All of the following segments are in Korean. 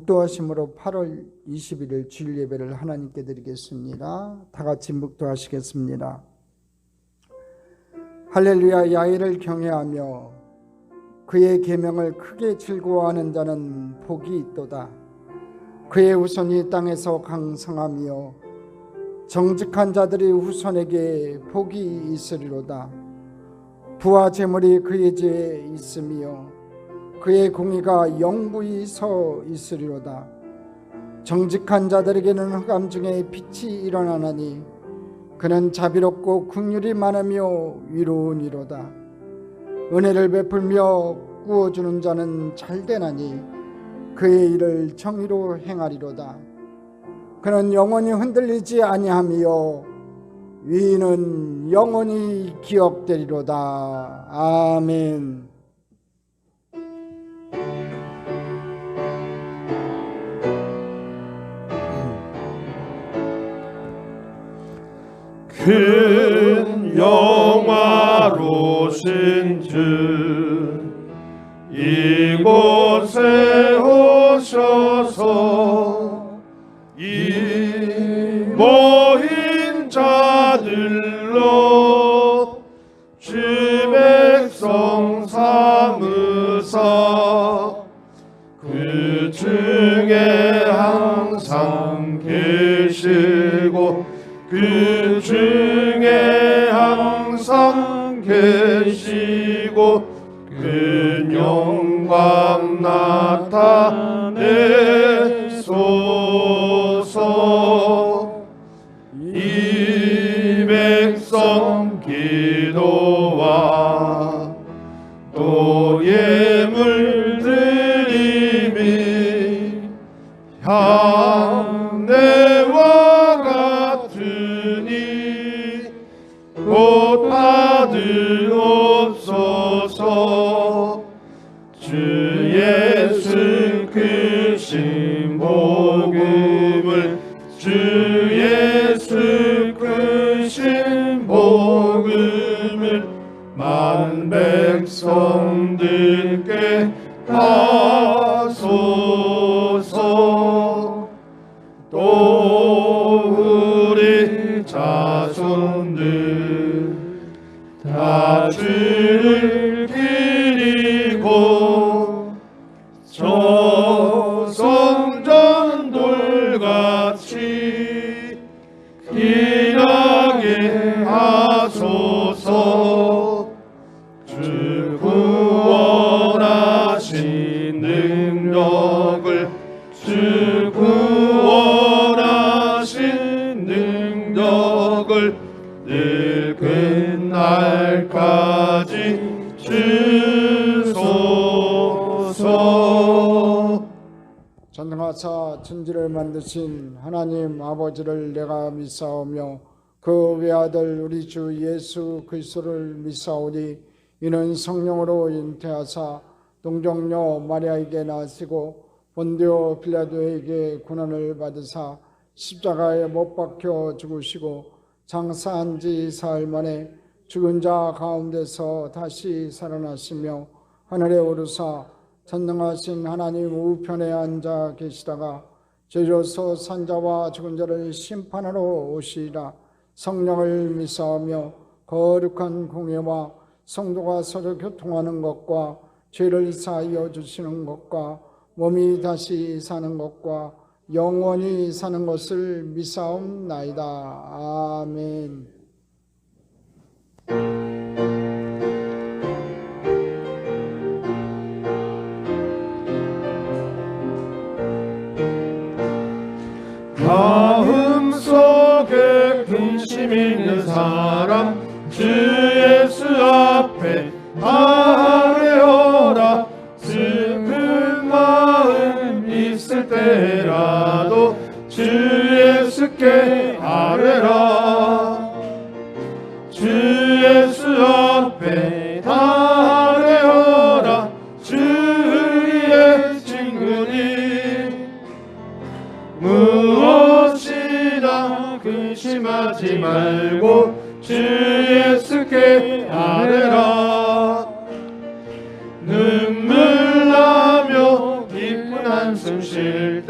묵도하심으로 8월 21일 주일 예배를 하나님께 드리겠습니다. 다 같이 묵도하시겠습니다. 할렐루야. 야훼를 경외하며 그의 계명을 크게 즐거워하는 자는 복이 있도다. 그의 후손이 땅에서 강성하며 정직한 자들의 후손에게 복이 있으리로다. 부와 재물이 그의 집에 있으며 그의 공의가 영부히 서 있으리로다. 정직한 자들에게는 흑암 중에 빛이 일어나나니 그는 자비롭고 긍휼이 많으며 위로우니로다. 은혜를 베풀며 구워주는 자는 잘되나니 그의 일을 정의로 행하리로다. 그는 영원히 흔들리지 아니하며 위인은 영원히 기억되리로다. 아멘. 큰 영화로신 주 이곳에 오셔서 이 모인 자들로 주 백성 삼으사 그 중에 항상 계시고 그 중에 항상 계시고 그 영광 나타내소서. 이 백성 기도와 또 예물 드림이 향내와 같으니 곧 받으옵소서. 주 예수 크신 복음을 주 예수 크신 복음을 만 백성들께 하소서. 또 우리 자손들 다 주를 기리고 저 성전 돌같이 길하게 하소서. 주 구원하신 능력을 주 구원하신 능력을 늘 끝날까지 주소서. 전능하사 천지를 만드신 하나님 아버지를 내가 믿사오며 그 외아들 우리 주 예수 그리스도를 믿사오니 이는 성령으로 잉태하사 동정녀 마리아에게 나시고 본디오 빌라도에게 고난을 받으사 십자가에 못 박혀 죽으시고 장사한 지 사흘 만에 죽은 자 가운데서 다시 살아나시며 하늘에 오르사 전능하신 하나님 우편에 앉아 계시다가 죄로서 산 자와 죽은 자를 심판하러 오시리라. 성령을 믿사오며 거룩한 공예와 성도가 서로 교통하는 것과 죄를 사하여 주시는 것과 몸이 다시 사는 것과 영원히 사는 것을 믿사옵나이다. 아멘. 마음속에 근심 있는 사람 주 예수 앞에 아뢰어라. 슬픈 마음 있을 때라도 주 예수께 아뢰라. 주 예수 앞에 아뢰어라. 주 우리의 친구니 무엇이나 근심하지 말고 주 예수께 아뢰라. 눈물 나며 기쁜 한숨 쉴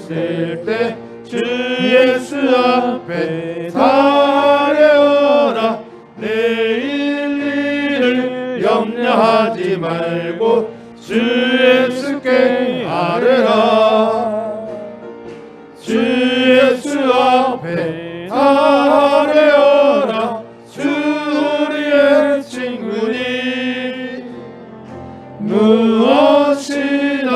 있을 때 주 예수 앞에 아뢰어라. 내일 일을 염려하지 말고 주 예수께 아뢰라. 주 예수 앞에 아뢰어라. 주 우리의 친구니 무엇이나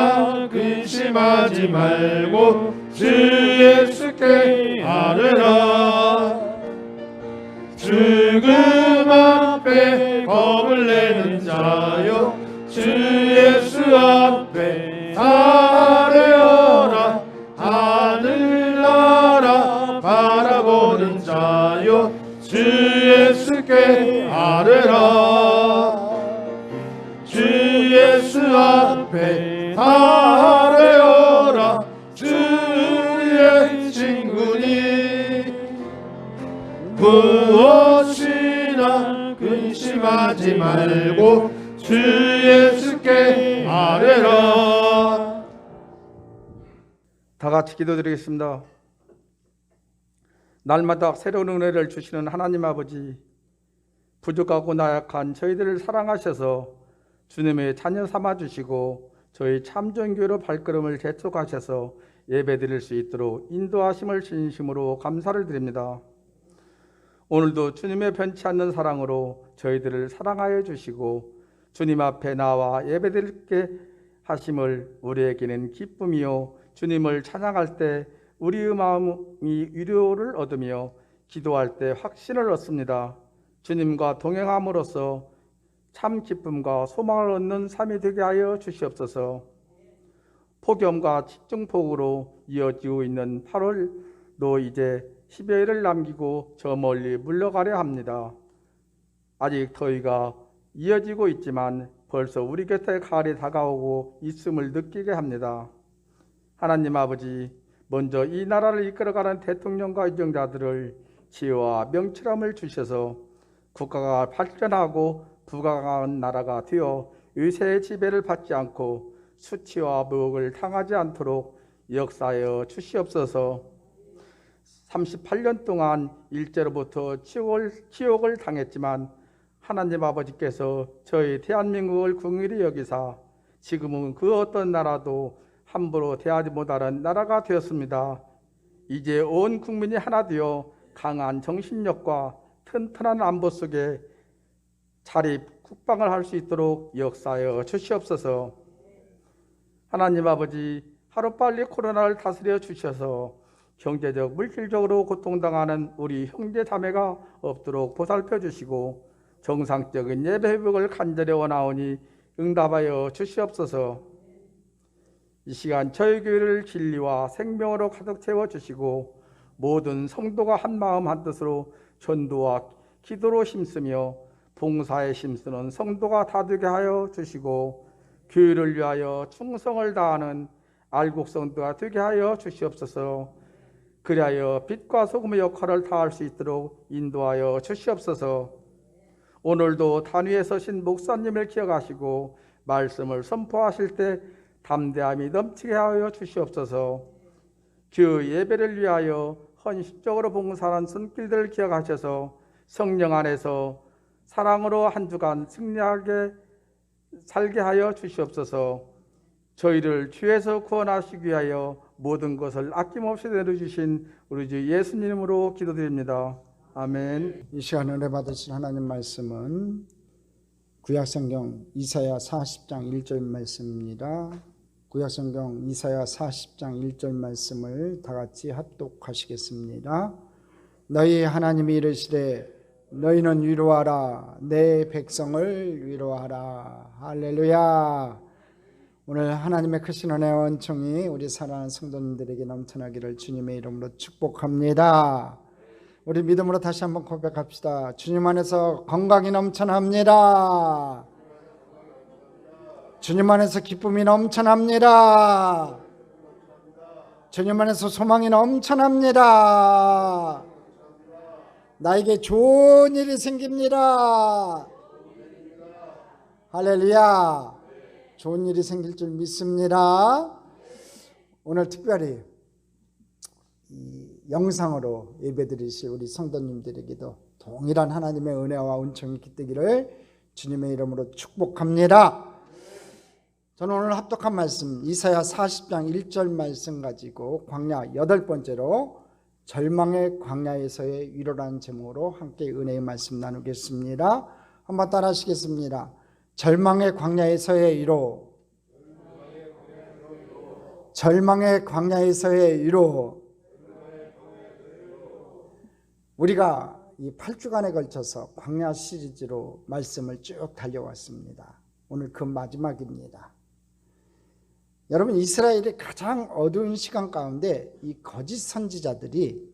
근심하지 말고 주 예수께 아뢰라. 죽음 앞에 겁을 내는 자여 주 예수 앞에 아뢰어라. 하늘나라 바라보는 자여 주 예수께 아뢰라. 주 예수 앞에 아뢰어라. 주의 친구니 무엇이나 근심하지 말고 주 예수께 아뢰라. 다 같이 기도드리겠습니다. 날마다 새로운 은혜를 주시는 하나님 아버지, 부족하고 나약한 저희들을 사랑하셔서 주님의 자녀 삼아주시고 저희 참전교회로 발걸음을 재촉하셔서 예배드릴 수 있도록 인도하심을 진심으로 감사를 드립니다. 오늘도 주님의 변치 않는 사랑으로 저희들을 사랑하여 주시고 주님 앞에 나와 예배드리게 하심을 우리에게는 기쁨이요 주님을 찬양할 때 우리의 마음이 위로를 얻으며 기도할 때 확신을 얻습니다. 주님과 동행함으로써 참 기쁨과 소망을 얻는 삶이 되게 하여 주시옵소서. 폭염과 집중폭우로 이어지고 있는 8월도 이제 10여일을 남기고 저 멀리 물러가려 합니다. 아직 더위가 이어지고 있지만 벌써 우리 곁에 가을이 다가오고 있음을 느끼게 합니다. 하나님 아버지, 먼저 이 나라를 이끌어가는 대통령과 의정자들을 지혜와 명철함을 주셔서 국가가 발전하고 부강한 나라가 되어 의세의 지배를 받지 않고 수치와 무역을 당하지 않도록 역사하여 주시옵소서. 38년 동안 일제로부터 치욕을 당했지만 하나님 아버지께서 저희 대한민국을 긍휼히 여기사 지금은 그 어떤 나라도 함부로 대하지 못하는 나라가 되었습니다. 이제 온 국민이 하나 되어 강한 정신력과 튼튼한 안보 속에 자립 국방을 할 수 있도록 역사하여 주시옵소서. 하나님 아버지, 하루빨리 코로나를 다스려 주셔서 경제적, 물질적으로 고통당하는 우리 형제 자매가 없도록 보살펴 주시고 정상적인 예배 회복을 간절히 원하오니 응답하여 주시옵소서. 이 시간 저희 교회를 진리와 생명으로 가득 채워주시고 모든 성도가 한마음 한뜻으로 전도와 기도로 힘쓰며 봉사에 힘쓰는 성도가 다 되게 하여 주시고 교회를 위하여 충성을 다하는 알곡 성도가 되게 하여 주시옵소서. 그리하여 빛과 소금의 역할을 다할 수 있도록 인도하여 주시옵소서. 오늘도 단위에 서신 목사님을 기억하시고 말씀을 선포하실 때 담대함이 넘치게 하여 주시옵소서. 그 예배를 위하여 헌신적으로 봉사하는 손길들을 기억하셔서 성령 안에서 사랑으로 한 주간 승리하게 살게 하여 주시옵소서. 저희를 죄에서 구원하시기 위하여 모든 것을 아낌없이 내려주신 우리 주 예수님으로 기도드립니다. 아멘. 이 시간 은혜 받으신 하나님 말씀은 구약성경 이사야 40장 1절 말씀입니다. 구약성경 이사야 40장 1절 말씀을 다 같이 합독하시겠습니다. 너희 하나님이 이르시되 너희는 위로하라, 내 백성을 위로하라. 할렐루야. 오늘 하나님의 크신 은혜와 은총이 우리 사랑하는 성도님들에게 넘쳐나기를 주님의 이름으로 축복합니다. 우리 믿음으로 다시 한번 고백합시다. 주님 안에서 건강이 넘쳐납니다. 주님 안에서 기쁨이 넘쳐납니다. 주님 안에서 소망이 넘쳐납니다. 나에게 좋은 일이 생깁니다. 할렐루야. 좋은 일이 생길 줄 믿습니다. 오늘 특별히 이 영상으로 예배드리실 우리 성도님들에게도 동일한 하나님의 은혜와 은총이 깃들기를 주님의 이름으로 축복합니다. 저는 오늘 합독한 말씀 이사야 40장 1절 말씀 가지고 광야 8번째로 절망의 광야에서의 위로라는 제목으로 함께 은혜의 말씀 나누겠습니다. 한번 따라 하시겠습니다. 절망의 광야에서의 위로, 절망의 광야에서의 위로. 우리가 이 8주간에 걸쳐서 광야 시리즈로 말씀을 쭉 달려왔습니다. 오늘 그 마지막입니다. 여러분, 이스라엘의 가장 어두운 시간 가운데 이 거짓 선지자들이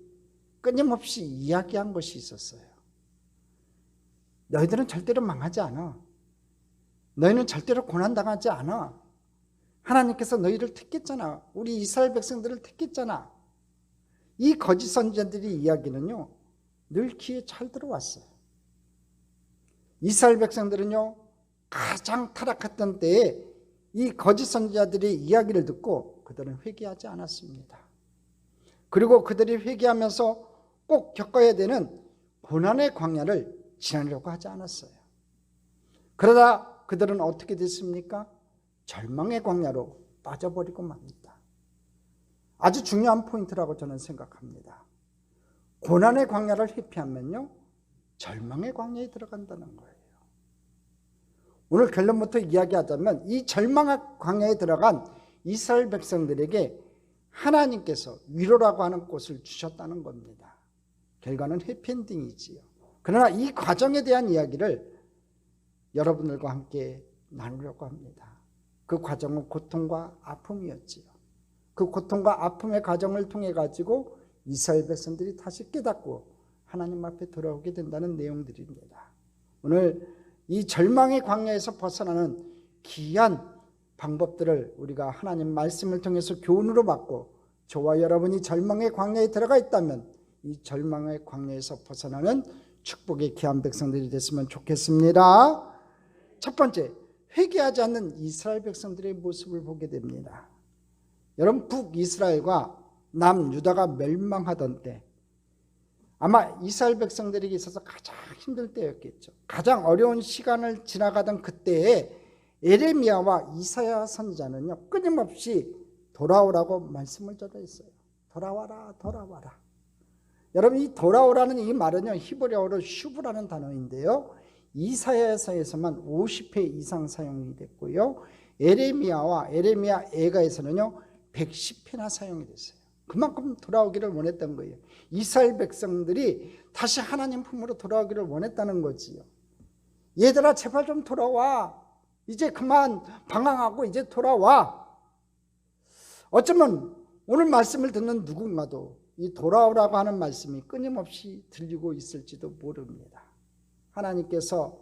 끊임없이 이야기한 것이 있었어요. 너희들은 절대로 망하지 않아. 너희는 절대로 고난당하지 않아. 하나님께서 너희를 택했잖아. 우리 이스라엘 백성들을 택했잖아. 이 거짓 선지자들의 이야기는요, 늘 귀에 잘 들어왔어요. 이스라엘 백성들은요, 가장 타락했던 때에 이 거짓 선지자들의 이야기를 듣고 그들은 회개하지 않았습니다. 그리고 그들이 회개하면서 꼭 겪어야 되는 고난의 광야를 지나려고 하지 않았어요. 그러다 그들은 어떻게 됐습니까? 절망의 광야로 빠져버리고 맙니다. 아주 중요한 포인트라고 저는 생각합니다. 고난의 광야를 회피하면요, 절망의 광야에 들어간다는 거예요. 오늘 결론부터 이야기하자면 이 절망의 광야에 들어간 이스라엘 백성들에게 하나님께서 위로라고 하는 꽃을 주셨다는 겁니다. 결과는 해피엔딩이지요. 그러나 이 과정에 대한 이야기를 여러분들과 함께 나누려고 합니다. 그 과정은 고통과 아픔이었지요. 그 고통과 아픔의 과정을 통해 가지고 이스라엘 백성들이 다시 깨닫고 하나님 앞에 돌아오게 된다는 내용들입니다. 오늘 이 절망의 광야에서 벗어나는 귀한 방법들을 우리가 하나님 말씀을 통해서 교훈으로 받고, 저와 여러분이 절망의 광야에 들어가 있다면 이 절망의 광야에서 벗어나는 축복의 귀한 백성들이 됐으면 좋겠습니다. 첫 번째, 회개하지 않는 이스라엘 백성들의 모습을 보게 됩니다. 여러분, 북이스라엘과 남유다가 멸망하던 때 아마 이스라엘 백성들에게 있어서 가장 힘들 때였겠죠. 가장 어려운 시간을 지나가던 그때에 에레미야와 이사야 선지자는요, 끊임없이 돌아오라고 말씀을 전했어요. 돌아와라, 돌아와라. 여러분, 이 돌아오라는 이 말은요, 히브리어로 슈브라는 단어인데요, 이사야서에서만 50회 이상 사용이 됐고요, 에레미야와 에레미야 애가에서는요 110회나 사용이 됐어요. 그만큼 돌아오기를 원했던 거예요. 이스라엘 백성들이 다시 하나님 품으로 돌아오기를 원했다는 거지요. 얘들아, 제발 좀 돌아와. 이제 그만 방황하고 이제 돌아와. 어쩌면 오늘 말씀을 듣는 누군가도 이 돌아오라고 하는 말씀이 끊임없이 들리고 있을지도 모릅니다. 하나님께서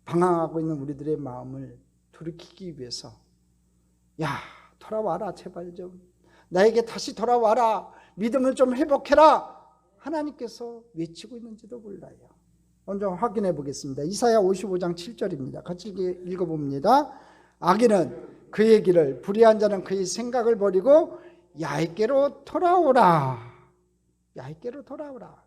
방황하고 있는 우리들의 마음을 돌이키기 위해서, 야, 돌아와라, 제발 좀. 나에게 다시 돌아와라. 믿음을 좀 회복해라. 하나님께서 외치고 있는지도 몰라요. 먼저 확인해 보겠습니다. 이사야 55장 7절입니다. 같이 읽어봅니다. 악인은 그의 길을, 불의한 자는 그의 생각을 버리고 야훼께로 돌아오라. 야훼께로 돌아오라.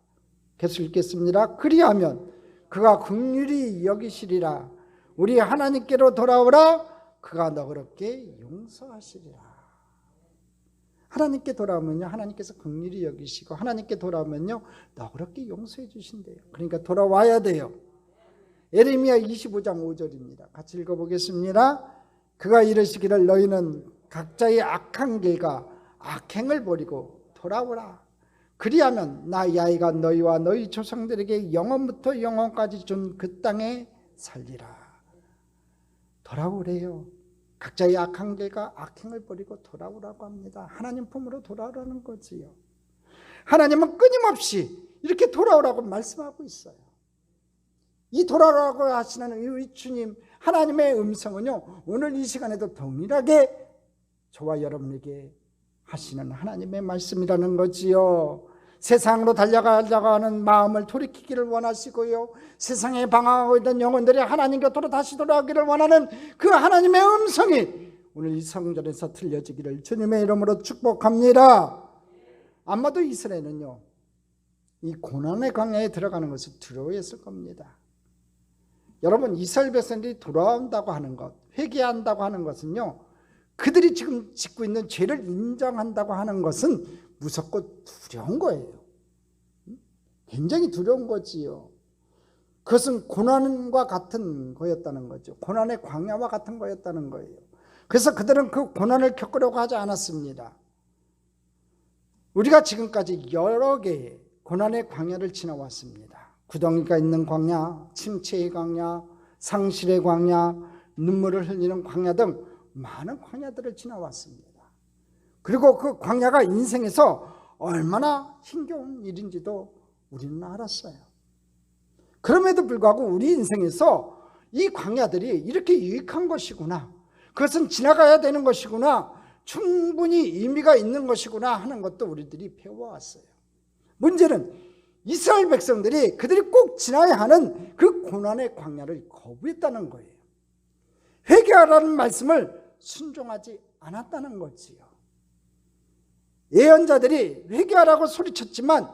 계속 읽겠습니다. 그리하면 그가 긍휼히 여기시리라. 우리 하나님께로 돌아오라. 그가 너그럽게 용서하시리라. 하나님께 돌아오면요, 하나님께서 긍휼히 여기시고, 하나님께 돌아오면요 너그럽게 용서해 주신대요. 그러니까 돌아와야 돼요. 에레미야 25장 5절입니다. 같이 읽어보겠습니다. 그가 이르시기를 너희는 각자의 악한 길과 악행을 버리고 돌아오라. 그리하면 나 야훼가 너희와 너희 조상들에게 영원부터 영원까지 준 그 땅에 살리라. 돌아오래요. 각자의 악한 길과 악행을 버리고 돌아오라고 합니다. 하나님 품으로 돌아오라는 거지요. 하나님은 끊임없이 이렇게 돌아오라고 말씀하고 있어요. 이 돌아오라고 하시는 이 주님 하나님의 음성은요, 오늘 이 시간에도 동일하게 저와 여러분에게 하시는 하나님의 말씀이라는 거지요. 세상으로 달려가려고 하는 마음을 돌이키기를 원하시고요, 세상에 방황하고 있던 영혼들이 하나님 곁으로 다시 돌아오기를 원하는 그 하나님의 음성이 오늘 이 성전에서 들려지기를 주님의 이름으로 축복합니다. 아마도 이스라엘은요, 이 고난의 광야에 들어가는 것을 두려워했을 겁니다. 여러분, 이스라엘 백성들이 돌아온다고 하는 것, 회개한다고 하는 것은요, 그들이 지금 짓고 있는 죄를 인정한다고 하는 것은 무섭고 두려운 거예요. 굉장히 두려운 거지요. 그것은 고난과 같은 거였다는 거죠. 고난의 광야와 같은 거였다는 거예요. 그래서 그들은 그 고난을 겪으려고 하지 않았습니다. 우리가 지금까지 여러 개의 고난의 광야를 지나왔습니다. 구덩이가 있는 광야, 침체의 광야, 상실의 광야, 눈물을 흘리는 광야 등 많은 광야들을 지나왔습니다. 그리고 그 광야가 인생에서 얼마나 힘겨운 일인지도 우리는 알았어요. 그럼에도 불구하고 우리 인생에서 이 광야들이 이렇게 유익한 것이구나, 그것은 지나가야 되는 것이구나, 충분히 의미가 있는 것이구나 하는 것도 우리들이 배워왔어요. 문제는 이스라엘 백성들이 그들이 꼭 지나야 하는 그 고난의 광야를 거부했다는 거예요. 회개하라는 말씀을 순종하지 않았다는 거지요. 예언자들이 회개하라고 소리쳤지만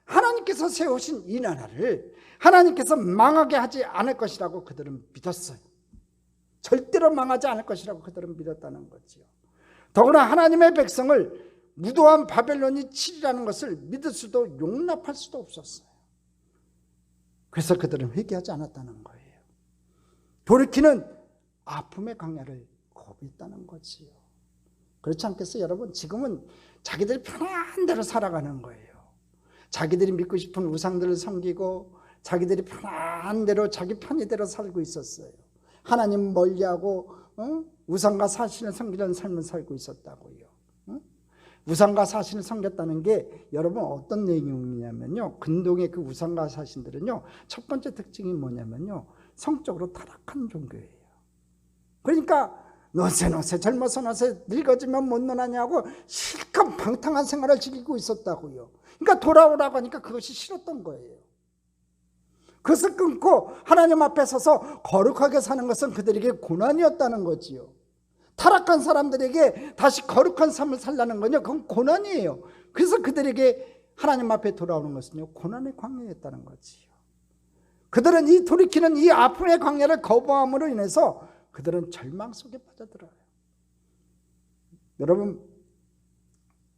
하나님께서 세우신 이 나라를 하나님께서 망하게 하지 않을 것이라고 그들은 믿었어요. 절대로 망하지 않을 것이라고 그들은 믿었다는 거지요. 더구나 하나님의 백성을 무도한 바벨론이 치리라는 것을 믿을 수도 용납할 수도 없었어요. 그래서 그들은 회개하지 않았다는 거예요. 돌이키는 아픔의 광야를 거부했다는 거지요. 그렇지 않겠어요? 여러분, 지금은 자기들이 편한 대로 살아가는 거예요. 자기들이 믿고 싶은 우상들을 섬기고 자기들이 편한 대로 자기 편의대로 살고 있었어요. 하나님 멀리하고 우상과 사신을 섬기는 삶을 살고 있었다고요. 우상과 사신을 섬겼다는 게 여러분 어떤 내용이냐면요, 근동의 그 우상과 사신들은요, 첫 번째 특징이 뭐냐면요, 성적으로 타락한 종교예요. 그러니까 너세 젊어서 너세 늙어지면 못 논하냐고 실컷 방탕한 생활을 즐기고 있었다고요. 그러니까 돌아오라고 하니까 그것이 싫었던 거예요. 그것을 끊고 하나님 앞에 서서 거룩하게 사는 것은 그들에게 고난이었다는 거지요. 타락한 사람들에게 다시 거룩한 삶을 살라는 건요, 그건 고난이에요. 그래서 그들에게 하나님 앞에 돌아오는 것은요, 고난의 광야였다는 거지요. 그들은 이 돌이키는 이 아픔의 광야를 거부함으로 인해서 그들은 절망 속에 빠져들어요. 여러분,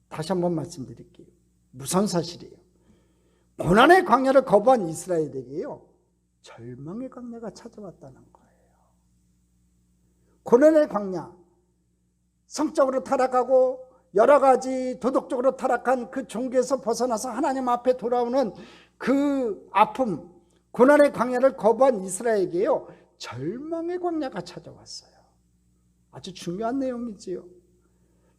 다시 한번 말씀드릴게요. 무서운 사실이에요. 고난의 광야를 거부한 이스라엘에게요, 절망의 광야가 찾아왔다는 거예요. 고난의 광야, 성적으로 타락하고 여러 가지 도덕적으로 타락한 그 종교에서 벗어나서 하나님 앞에 돌아오는 그 아픔, 고난의 광야를 거부한 이스라엘에게요, 절망의 광야가 찾아왔어요. 아주 중요한 내용이지요.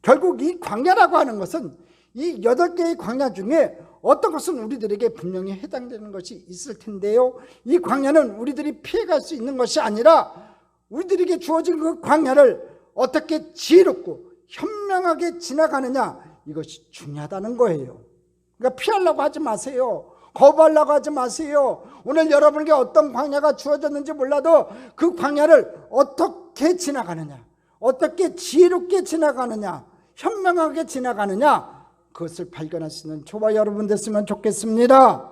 결국 이 광야라고 하는 것은 이 8개의 광야 중에 어떤 것은 우리들에게 분명히 해당되는 것이 있을 텐데요, 이 광야는 우리들이 피해갈 수 있는 것이 아니라 우리들에게 주어진 그 광야를 어떻게 지혜롭고 현명하게 지나가느냐, 이것이 중요하다는 거예요. 그러니까 피하려고 하지 마세요. 거부하려고 하지 마세요. 오늘 여러분에게 어떤 광야가 주어졌는지 몰라도 그 광야를 어떻게 지나가느냐, 어떻게 지혜롭게 지나가느냐, 현명하게 지나가느냐, 그것을 발견할 수 있는 저와 여러분 됐으면 좋겠습니다.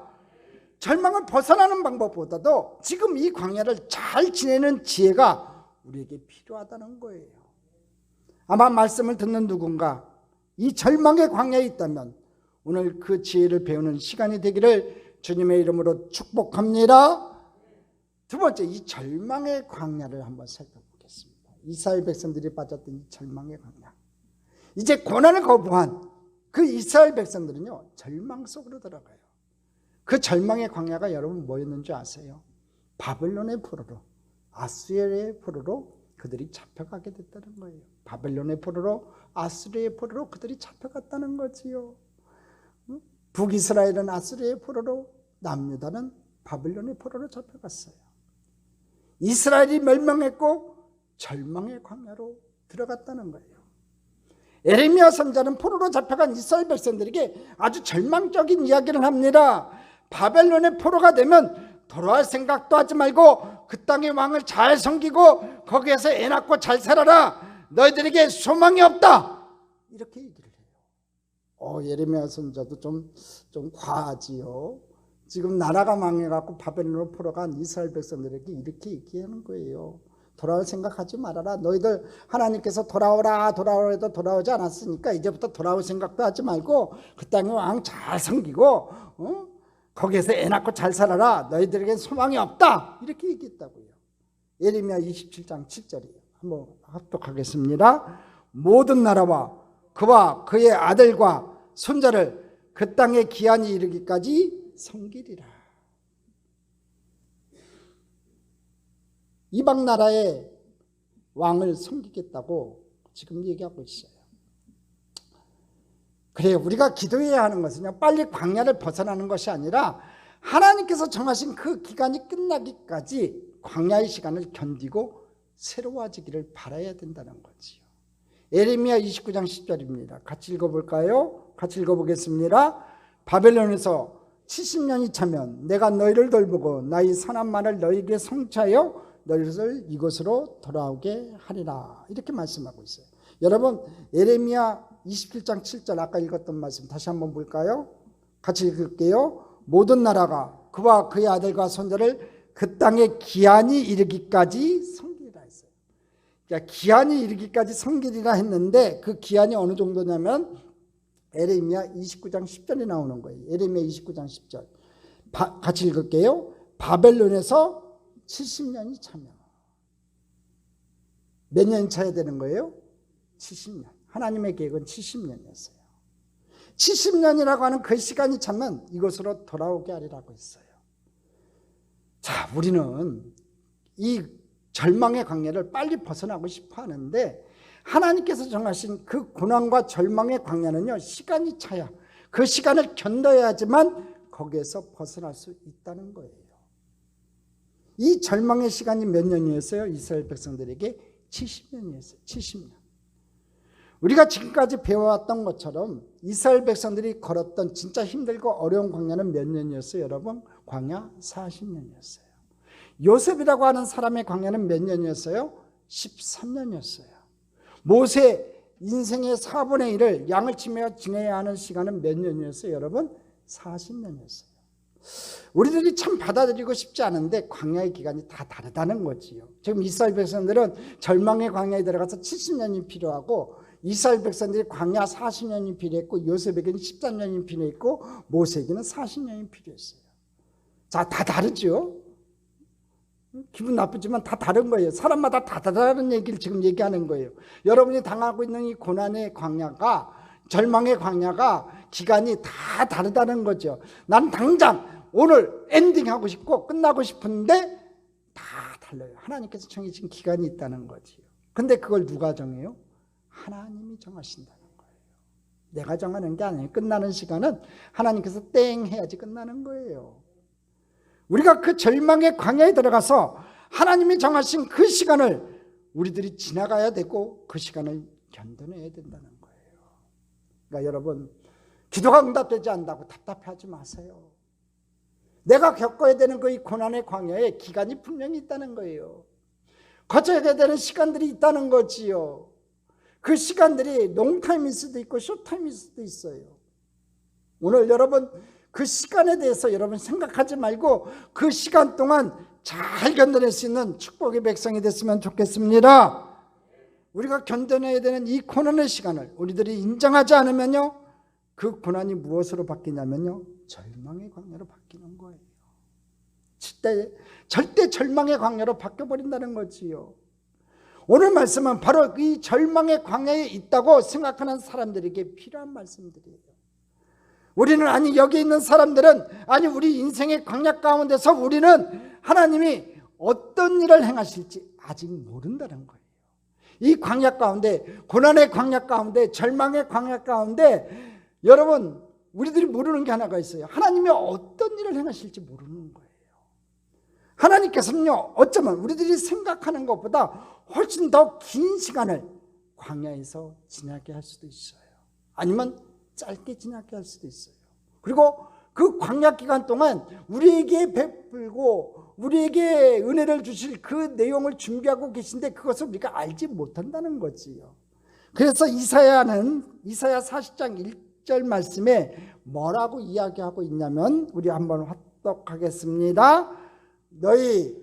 절망을 벗어나는 방법보다도 지금 이 광야를 잘 지내는 지혜가 우리에게 필요하다는 거예요. 아마 말씀을 듣는 누군가 이 절망의 광야에 있다면 오늘 그 지혜를 배우는 시간이 되기를 주님의 이름으로 축복합니다. 두 번째, 이 절망의 광야를 한번 살펴보겠습니다. 이스라엘 백성들이 빠졌던 이 절망의 광야. 이제 고난을 거부한 그 이스라엘 백성들은요, 절망 속으로 들어가요. 그 절망의 광야가 여러분 뭐였는지 아세요? 바벨론의 포로로, 아수르의 포로로 그들이 잡혀가게 됐다는 거예요. 바벨론의 포로로, 아수르의 포로로 그들이 잡혀갔다는 거지요. 북이스라엘은 아수르의 포로로, 남유다는 바벨론의 포로로 잡혀갔어요. 이스라엘이 멸망했고 절망의 광야로 들어갔다는 거예요. 에레미야 선지자는 포로로 잡혀간 이스라엘 백성들에게 아주 절망적인 이야기를 합니다. 바벨론의 포로가 되면 돌아올 생각도 하지 말고 그 땅의 왕을 잘 섬기고 거기에서 애 낳고 잘 살아라. 너희들에게 소망이 없다. 이렇게 얘기를 해요. 예레미야 선지자도 좀 과하지요. 지금 나라가 망해갖고 바벨론으로 포로간 이스라엘 백성들에게 이렇게 얘기하는 거예요. 돌아올 생각하지 말아라. 너희들 하나님께서 돌아오라 해도 돌아오지 않았으니까 이제부터 돌아올 생각도 하지 말고 그 땅에 왕 잘 섬기고 거기에서 애 낳고 잘 살아라. 너희들에겐 소망이 없다. 이렇게 얘기했다고요. 예레미야 27장 7절이에요. 한번 합독하겠습니다. 모든 나라와 그와 그의 아들과 손자를 그 땅에 기한이 이르기까지 섬기리라. 이방 나라의 왕을 섬기겠다고 지금 얘기하고 있어요. 그래요. 우리가 기도해야 하는 것은요, 빨리 광야를 벗어나는 것이 아니라 하나님께서 정하신 그 기간이 끝나기까지 광야의 시간을 견디고 새로워지기를 바라야 된다는 거지요. 예레미야 29장 10절입니다. 같이 읽어볼까요? 같이 읽어보겠습니다. 바벨론에서 70년이 차면 내가 너희를 돌보고 나의 선한 말을 너희에게 성취하여 너희를 이곳으로 돌아오게 하리라. 이렇게 말씀하고 있어요. 여러분, 예레미야 27장 7절 아까 읽었던 말씀 다시 한번 볼까요? 같이 읽을게요. 모든 나라가 그와 그의 아들과 손자를 그 땅에 기한이 이르기까지 섬기리라 했어요. 그러니까 기한이 이르기까지 섬기리라 했는데 그 기한이 어느 정도냐면 예레미야 29장 10절에 나오는 거예요. 예레미야 29장 10절 같이 읽을게요. 바벨론에서 70년이 차면 몇 년 차야 되는 거예요? 70년. 하나님의 계획은 70년이었어요. 70년이라고 하는 그 시간이 차면 이곳으로 돌아오게 하리라고 했어요. 자, 우리는 이 절망의 광야를 빨리 벗어나고 싶어 하는데 하나님께서 정하신 그 고난과 절망의 광야는요, 시간이 차야 그 시간을 견뎌야지만 거기에서 벗어날 수 있다는 거예요. 이 절망의 시간이 몇 년이었어요? 이스라엘 백성들에게 70년이었어요. 70년. 우리가 지금까지 배워왔던 것처럼 이스라엘 백성들이 걸었던 진짜 힘들고 어려운 광야는 몇 년이었어요? 여러분, 광야 40년이었어요. 요셉이라고 하는 사람의 광야는 몇 년이었어요? 13년이었어요. 모세 인생의 4분의 1을 양을 치며 지내야 하는 시간은 몇 년이었어요? 여러분, 40년이었어요. 우리들이 참 받아들이고 싶지 않은데 광야의 기간이 다 다르다는 거지요. 지금 이스라엘 백성들은 절망의 광야에 들어가서 70년이 필요하고 이스라엘 백성들이 광야 40년이 필요했고 요셉에게는 13년이 필요했고 모세에게는 40년이 필요했어요. 자, 다 다르죠. 기분 나쁘지만 다 다른 거예요. 사람마다 다 다른 얘기를 지금 얘기하는 거예요. 여러분이 당하고 있는 이 고난의 광야가, 절망의 광야가 기간이 다 다르다는 거죠. 난 당장 오늘 엔딩하고 싶고 끝나고 싶은데 다 달라요. 하나님께서 정해진 기간이 있다는 거지요. 근데 그걸 누가 정해요? 하나님이 정하신다는 거예요. 내가 정하는 게 아니에요. 끝나는 시간은 하나님께서 땡 해야지 끝나는 거예요. 우리가 그 절망의 광야에 들어가서 하나님이 정하신 그 시간을 우리들이 지나가야 되고 그 시간을 견뎌내야 된다는 거예요. 그러니까 여러분, 기도가 응답되지 않는다고 답답해하지 마세요. 내가 겪어야 되는 그 이 고난의 광야에 기간이 분명히 있다는 거예요. 거쳐야 되는 시간들이 있다는 거지요. 그 시간들이 롱타임일 수도 있고 숏타임일 수도 있어요. 오늘 여러분 그 시간에 대해서 여러분 생각하지 말고 그 시간 동안 잘 견뎌낼 수 있는 축복의 백성이 됐으면 좋겠습니다. 우리가 견뎌내야 되는 이 고난의 시간을 우리들이 인정하지 않으면요, 그 고난이 무엇으로 바뀌냐면요, 절망의 광야로 바뀌는 거예요. 절대 절망의 광야로 바뀌어버린다는 거지요. 오늘 말씀은 바로 이 절망의 광야에 있다고 생각하는 사람들에게 필요한 말씀들이에요. 우리는, 아니 여기 있는 사람들은, 아니 우리 인생의 광야 가운데서 우리는 하나님이 어떤 일을 행하실지 아직 모른다는 거예요. 이 광야 가운데, 고난의 광야 가운데, 절망의 광야 가운데 여러분, 우리들이 모르는 게 하나가 있어요. 하나님이 어떤 일을 행하실지 모르는 거예요. 하나님께서는요, 어쩌면 우리들이 생각하는 것보다 훨씬 더 긴 시간을 광야에서 지나게 할 수도 있어요. 아니면 짧게 지나게 할 수도 있어요. 그리고 그 광야 기간 동안 우리에게 베풀고 우리에게 은혜를 주실 그 내용을 준비하고 계신데 그것을 우리가 알지 못한다는 거지요. 그래서 이사야 40장 10절 말씀에 뭐라고 이야기하고 있냐면 우리 한번 합독하겠습니다. 너희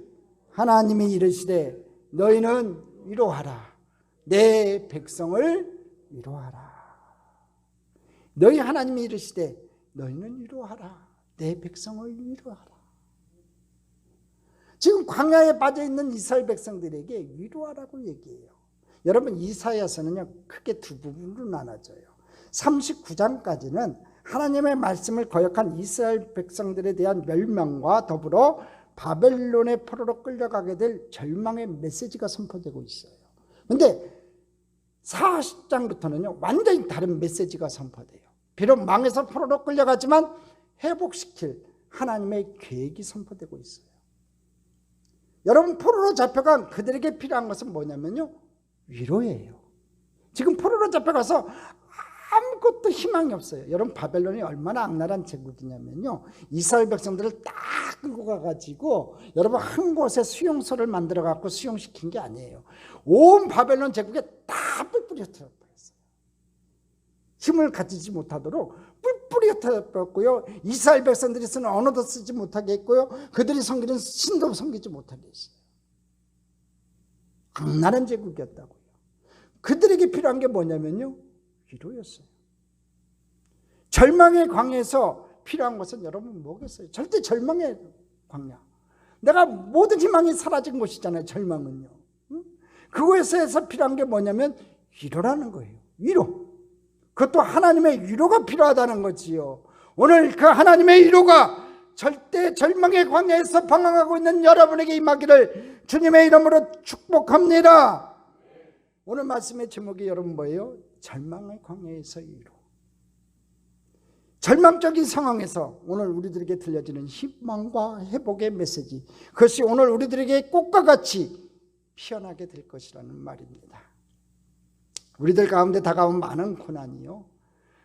하나님이 이르시되 너희는 위로하라. 내 백성을 위로하라. 너희 하나님이 이르시되 너희는 위로하라. 내 백성을 위로하라. 지금 광야에 빠져있는 이스라엘 백성들에게 위로하라고 얘기해요. 여러분 이사야서는요 크게 두 부분으로 나눠져요. 39장까지는 하나님의 말씀을 거역한 이스라엘 백성들에 대한 멸망과 더불어 바벨론의 포로로 끌려가게 될 절망의 메시지가 선포되고 있어요. 그런데 40장부터는요 완전히 다른 메시지가 선포돼요. 비록 망해서 포로로 끌려가지만 회복시킬 하나님의 계획이 선포되고 있어요. 여러분 포로로 잡혀간 그들에게 필요한 것은 뭐냐면요 위로예요. 지금 포로로 잡혀가서 아무것도 희망이 없어요. 여러분 바벨론이 얼마나 악랄한 제국이냐면요 이스라엘 백성들을 딱 끌고 가가지고 여러분 한 곳에 수용소를 만들어 갖고 수용시킨 게 아니에요. 온 바벨론 제국에 다 뿔뿔이 흩어져 버렸어요. 힘을 가지지 못하도록 뿔뿔이 흩어져 버렸고요. 이스라엘 백성들이 쓰는 언어도 쓰지 못하게 했고요. 그들이 섬기는 신도 섬기지 못하게 했어요. 악랄한 제국이었다고요. 그들에게 필요한 게 뭐냐면요 위로였어요. 절망의 광야에서 필요한 것은 여러분 뭐겠어요? 절대 절망의 광야. 내가 모든 희망이 사라진 곳이잖아요. 절망은요. 그곳에서 필요한 게 뭐냐면 위로라는 거예요. 위로. 그것도 하나님의 위로가 필요하다는 거지요. 오늘 그 하나님의 위로가 절대 절망의 광야에서 방황하고 있는 여러분에게 임하기를 주님의 이름으로 축복합니다. 오늘 말씀의 제목이 여러분 뭐예요? 절망의 광야에서 위로. 절망적인 상황에서 오늘 우리들에게 들려지는 희망과 회복의 메시지, 그것이 오늘 우리들에게 꽃과 같이 피어나게 될 것이라는 말입니다. 우리들 가운데 다가온 많은 고난이요,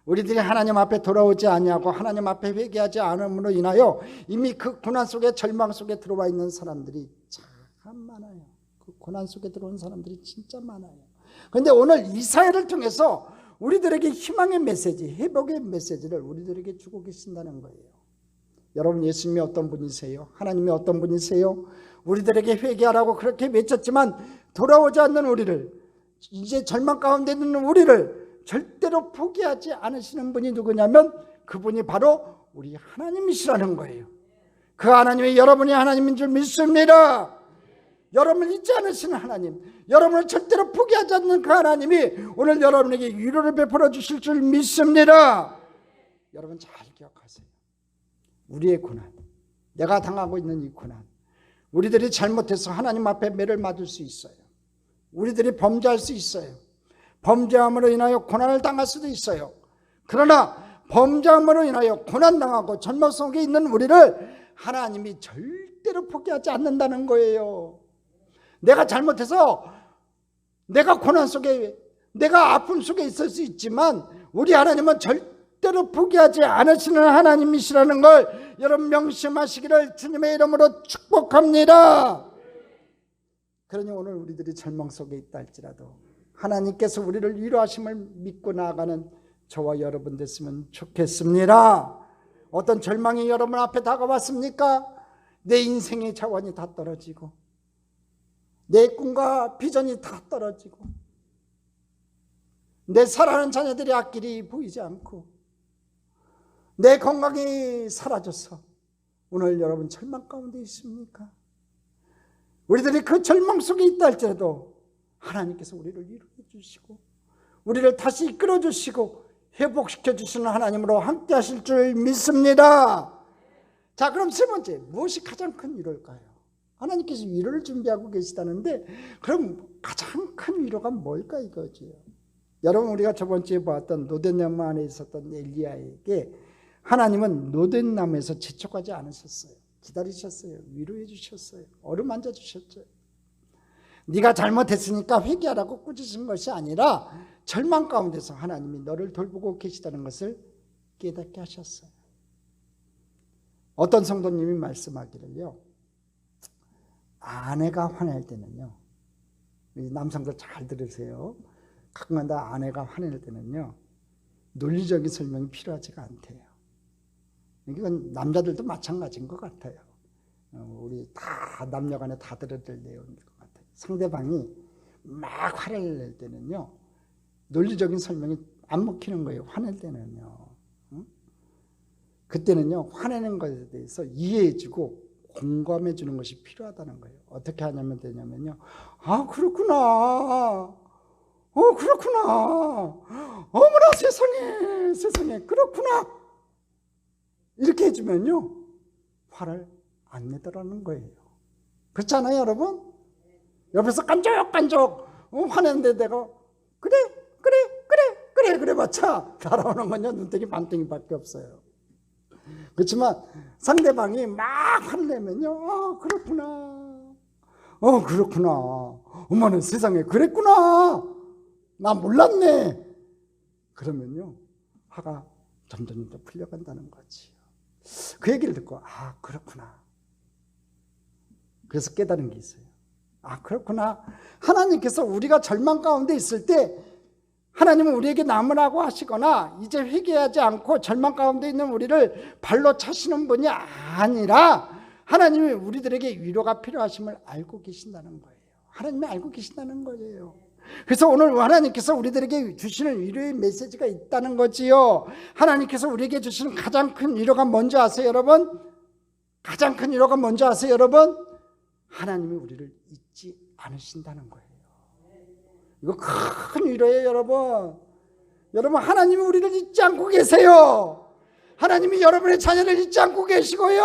우리들이 하나님 앞에 돌아오지 아니하고 하나님 앞에 회개하지 않음으로 인하여 이미 그 고난 속에 절망 속에 들어와 있는 사람들이 참 많아요. 그 고난 속에 들어온 사람들이 진짜 많아요. 그런데 오늘 이사야를 통해서 우리들에게 희망의 메시지, 회복의 메시지를 우리들에게 주고 계신다는 거예요. 여러분 예수님이 어떤 분이세요? 하나님이 어떤 분이세요? 우리들에게 회개하라고 그렇게 외쳤지만 돌아오지 않는 우리를, 이제 절망 가운데 있는 우리를 절대로 포기하지 않으시는 분이 누구냐면 그분이 바로 우리 하나님이시라는 거예요. 그 하나님이 여러분이 하나님인 줄 믿습니다. 여러분을 잊지 않으시는 하나님, 여러분을 절대로 포기하지 않는 그 하나님이 오늘 여러분에게 위로를 베풀어 주실 줄 믿습니다. 여러분 잘 기억하세요. 우리의 고난, 내가 당하고 있는 이 고난, 우리들이 잘못해서 하나님 앞에 매를 맞을 수 있어요. 우리들이 범죄할 수 있어요. 범죄함으로 인하여 고난을 당할 수도 있어요. 그러나 범죄함으로 인하여 고난당하고 절망 속에 있는 우리를 하나님이 절대로 포기하지 않는다는 거예요. 내가 잘못해서 내가 고난 속에, 내가 아픔 속에 있을 수 있지만 우리 하나님은 절대로 포기하지 않으시는 하나님이시라는 걸 여러분 명심하시기를 주님의 이름으로 축복합니다. 그러니 오늘 우리들이 절망 속에 있다 할지라도 하나님께서 우리를 위로하심을 믿고 나아가는 저와 여러분 됐으면 좋겠습니다. 어떤 절망이 여러분 앞에 다가왔습니까? 내 인생의 자원이 다 떨어지고 내 꿈과 비전이 다 떨어지고 내 사랑하는 자녀들의 앞길이 보이지 않고 내 건강이 사라져서 오늘 여러분 절망 가운데 있습니까? 우리들이 그 절망 속에 있다 할지라도 하나님께서 우리를 위로해 주시고 우리를 다시 이끌어 주시고 회복시켜 주시는 하나님으로 함께 하실 줄 믿습니다. 자, 그럼 세 번째, 무엇이 가장 큰 위로일까요? 하나님께서 위로를 준비하고 계시다는데 그럼 가장 큰 위로가 뭘까 이거지요. 여러분 우리가 저번 주에 보았던 노덴나무 안에 있었던 엘리야에게 하나님은 노덴나무에서 재촉하지 않으셨어요. 기다리셨어요. 위로해 주셨어요. 어루만져 주셨죠. 네가 잘못했으니까 회개하라고 꾸짖은 것이 아니라 절망 가운데서 하나님이 너를 돌보고 계시다는 것을 깨닫게 하셨어요. 어떤 성도님이 말씀하기를요, 아내가 화낼 때는요, 남성들 잘 들으세요. 가끔가다 아내가 화낼 때는요, 논리적인 설명이 필요하지가 않대요. 이건 남자들도 마찬가지인 것 같아요. 우리 다 남녀간에 다 들어야 될 내용인 것 같아요. 상대방이 막 화를 낼 때는요, 논리적인 설명이 안 먹히는 거예요. 화낼 때는요. 그때는요, 화내는 것에 대해서 이해해주고 공감해 주는 것이 필요하다는 거예요. 어떻게 하냐면 되냐면요, 아 그렇구나, 그렇구나, 어머나 세상에, 세상에, 그렇구나, 이렇게 해주면요 화를 안 내더라는 거예요. 그렇지 않아요, 여러분? 옆에서 깐족깐족 화내는데 내가 그래 봤자 날아오는 건요 눈탱이 반탱이밖에 없어요. 그렇지만 상대방이 막 화를 내면요, 그렇구나, 그렇구나, 엄마는 세상에 그랬구나, 나 몰랐네, 그러면요 화가 점점 풀려간다는 거지요. 그 얘기를 듣고 아 그렇구나, 그래서 깨달은 게 있어요. 아 그렇구나, 하나님께서 우리가 절망 가운데 있을 때 하나님은 우리에게 남으라고 하시거나 이제 회개하지 않고 절망 가운데 있는 우리를 발로 차시는 분이 아니라 하나님이 우리들에게 위로가 필요하심을 알고 계신다는 거예요. 하나님이 알고 계신다는 거예요. 그래서 오늘 하나님께서 우리들에게 주시는 위로의 메시지가 있다는 거지요. 하나님께서 우리에게 주시는 가장 큰 위로가 뭔지 아세요, 여러분? 가장 큰 위로가 뭔지 아세요, 여러분? 하나님이 우리를 잊지 않으신다는 거예요. 이거 큰 위로예요, 여러분. 여러분, 하나님이 우리를 잊지 않고 계세요. 하나님이 여러분의 자녀를 잊지 않고 계시고요,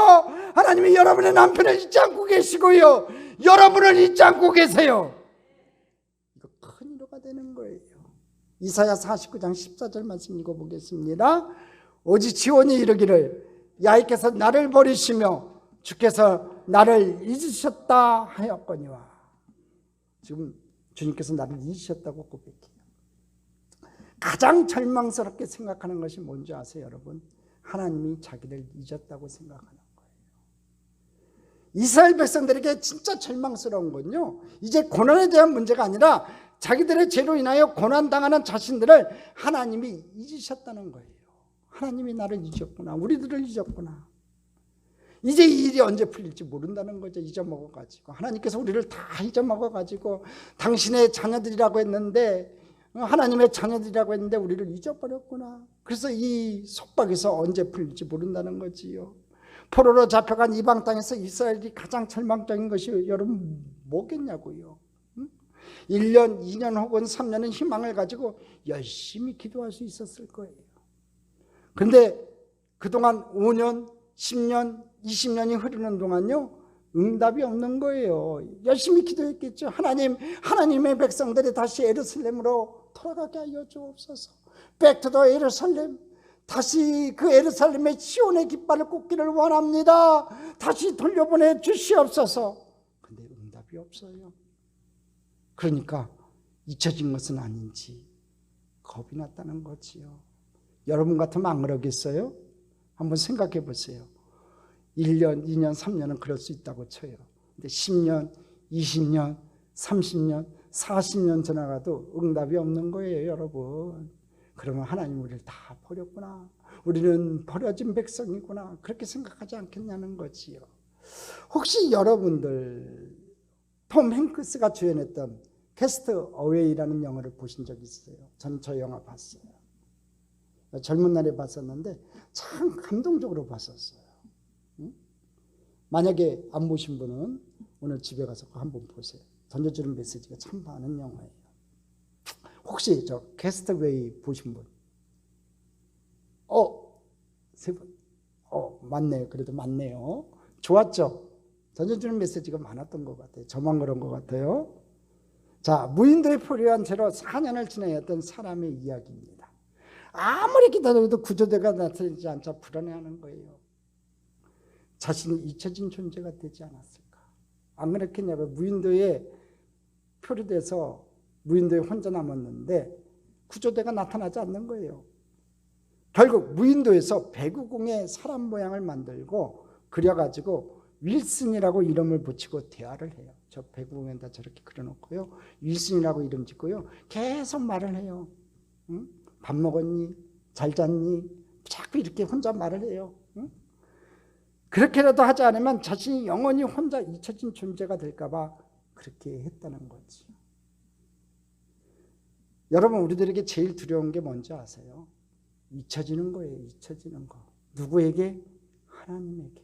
하나님이 여러분의 남편을 잊지 않고 계시고요, 여러분을 잊지 않고 계세요. 이거 큰 위로가 되는 거예요. 이사야 49장 14절 말씀 읽어보겠습니다. 오직 지온이 이르기를 야훼께서 나를 버리시며 주께서 나를 잊으셨다 하였거니와. 지금 주님께서 나를 잊으셨다고 고백해요. 가장 절망스럽게 생각하는 것이 뭔지 아세요, 여러분? 하나님이 자기를 잊었다고 생각하는 거예요. 이스라엘 백성들에게 진짜 절망스러운 건요, 이제 고난에 대한 문제가 아니라 자기들의 죄로 인하여 고난당하는 자신들을 하나님이 잊으셨다는 거예요. 하나님이 나를 잊었구나, 우리들을 잊었구나. 이제 이 일이 언제 풀릴지 모른다는 거죠. 잊어먹어가지고, 하나님께서 우리를 다 잊어먹어가지고 당신의 자녀들이라고 했는데, 하나님의 자녀들이라고 했는데 우리를 잊어버렸구나. 그래서 이 속박에서 언제 풀릴지 모른다는 거지요. 포로로 잡혀간 이방 땅에서 이스라엘이 가장 절망적인 것이 여러분 뭐겠냐고요. 1년, 2년 혹은 3년은 희망을 가지고 열심히 기도할 수 있었을 거예요. 그런데 그동안 5년, 10년, 20년이 흐르는 동안요, 응답이 없는 거예요. 열심히 기도했겠죠. 하나님, 하나님의 백성들이 다시 예루살렘으로 돌아가게 하여 주옵소서. Back to the 예루살렘. 다시 그 예루살렘의 시온의 깃발을 꽂기를 원합니다. 다시 돌려보내 주시옵소서. 근데 응답이 없어요. 그러니까 잊혀진 것은 아닌지 겁이 났다는 거지요. 여러분 같으면 안 그러겠어요? 한번 생각해 보세요. 1년, 2년, 3년은 그럴 수 있다고 쳐요. 근데 10년, 20년, 30년, 40년 지나가도 응답이 없는 거예요, 여러분. 그러면 하나님 우리를 다 버렸구나, 우리는 버려진 백성이구나, 그렇게 생각하지 않겠냐는 거지요. 혹시 여러분들 톰 행크스가 주연했던 캐스트 어웨이라는 영화를 보신 적 있어요? 저는 저 영화 봤어요. 젊은 날에 봤었는데 참 감동적으로 봤었어요. 만약에 안 보신 분은 오늘 집에 가서 한번 보세요. 던져주는 메시지가 참 많은 영화예요. 혹시 저 캐스트웨이 보신 분? 세 분? 맞네요. 그래도 맞네요. 좋았죠? 던져주는 메시지가 많았던 것 같아요. 저만 그런 것 같아요. 자, 무인도에 포로한 채로 4년을 지내야 했던 사람의 이야기입니다. 아무리 기다려도 구조대가 나타나지 않자 불안해하는 거예요. 자신이 잊혀진 존재가 되지 않았을까? 안 그렇겠냐고요. 무인도에 표류돼서 무인도에 혼자 남았는데 구조대가 나타나지 않는 거예요. 결국 무인도에서 배구공의 사람 모양을 만들고 그려가지고 윌슨이라고 이름을 붙이고 대화를 해요. 저 배구공에다 저렇게 그려놓고요, 윌슨이라고 이름 짓고요, 계속 말을 해요. 응? 밥 먹었니? 잘 잤니? 자꾸 이렇게 혼자 말을 해요. 응? 그렇게라도 하지 않으면 자신이 영원히 혼자 잊혀진 존재가 될까 봐 그렇게 했다는 거지. 여러분, 우리들에게 제일 두려운 게 뭔지 아세요? 잊혀지는 거예요. 잊혀지는 거. 누구에게? 하나님에게.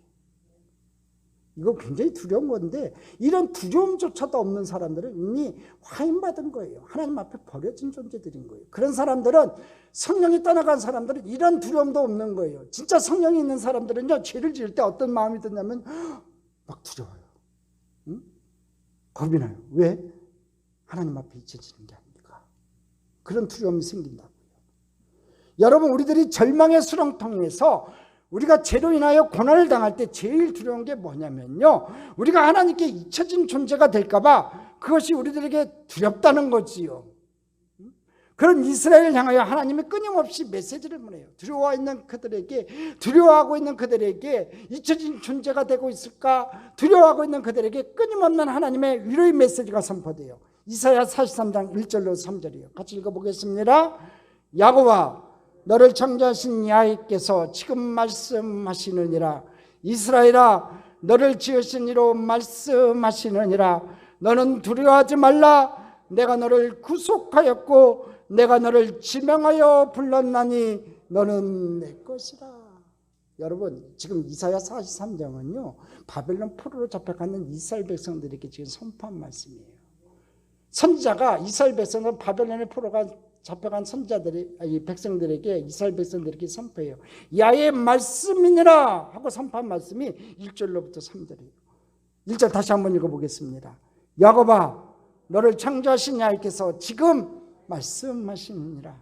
이거 굉장히 두려운 건데, 이런 두려움조차도 없는 사람들은 이미 화인받은 거예요. 하나님 앞에 버려진 존재들인 거예요. 그런 사람들은, 성령이 떠나간 사람들은 이런 두려움도 없는 거예요. 진짜 성령이 있는 사람들은요, 죄를 지을 때 어떤 마음이 드냐면 막 두려워요. 응? 겁이 나요. 왜? 하나님 앞에 잊혀지는 게 아닙니까? 그런 두려움이 생긴다고요. 여러분, 우리들이 절망의 수렁통에서 우리가 죄로 인하여 고난을 당할 때 제일 두려운 게 뭐냐면요, 우리가 하나님께 잊혀진 존재가 될까 봐 그것이 우리들에게 두렵다는 거지요. 그런 이스라엘을 향하여 하나님이 끊임없이 메시지를 보내요. 두려워하고 있는 그들에게 잊혀진 존재가 되고 있을까? 두려워하고 있는 그들에게 끊임없는 하나님의 위로의 메시지가 선포돼요. 이사야 43장 1절로 3절이에요. 같이 읽어보겠습니다. 야곱아, 너를 창조하신 야훼께서 지금 말씀하시느니라. 이스라엘아, 너를 지으신 이로 말씀하시느니라. 너는 두려워하지 말라. 내가 너를 구속하였고 내가 너를 지명하여 불렀나니 너는 내 것이라. 여러분, 지금 이사야 43장은요, 바벨론 포로로 잡혀가는 이스라엘 백성들에게 지금 선포한 말씀이에요. 선지자가 이스라엘 백성은 바벨론의 포로가 잡혀간 백성들에게, 이스라엘 백성들에게 선포해요. 야의 말씀이니라 하고 선포한 말씀이 1절로부터 3절이에요. 1절 다시 한번 읽어보겠습니다. 야곱아, 너를 창조하신 야훼께서 지금 말씀하시느니라.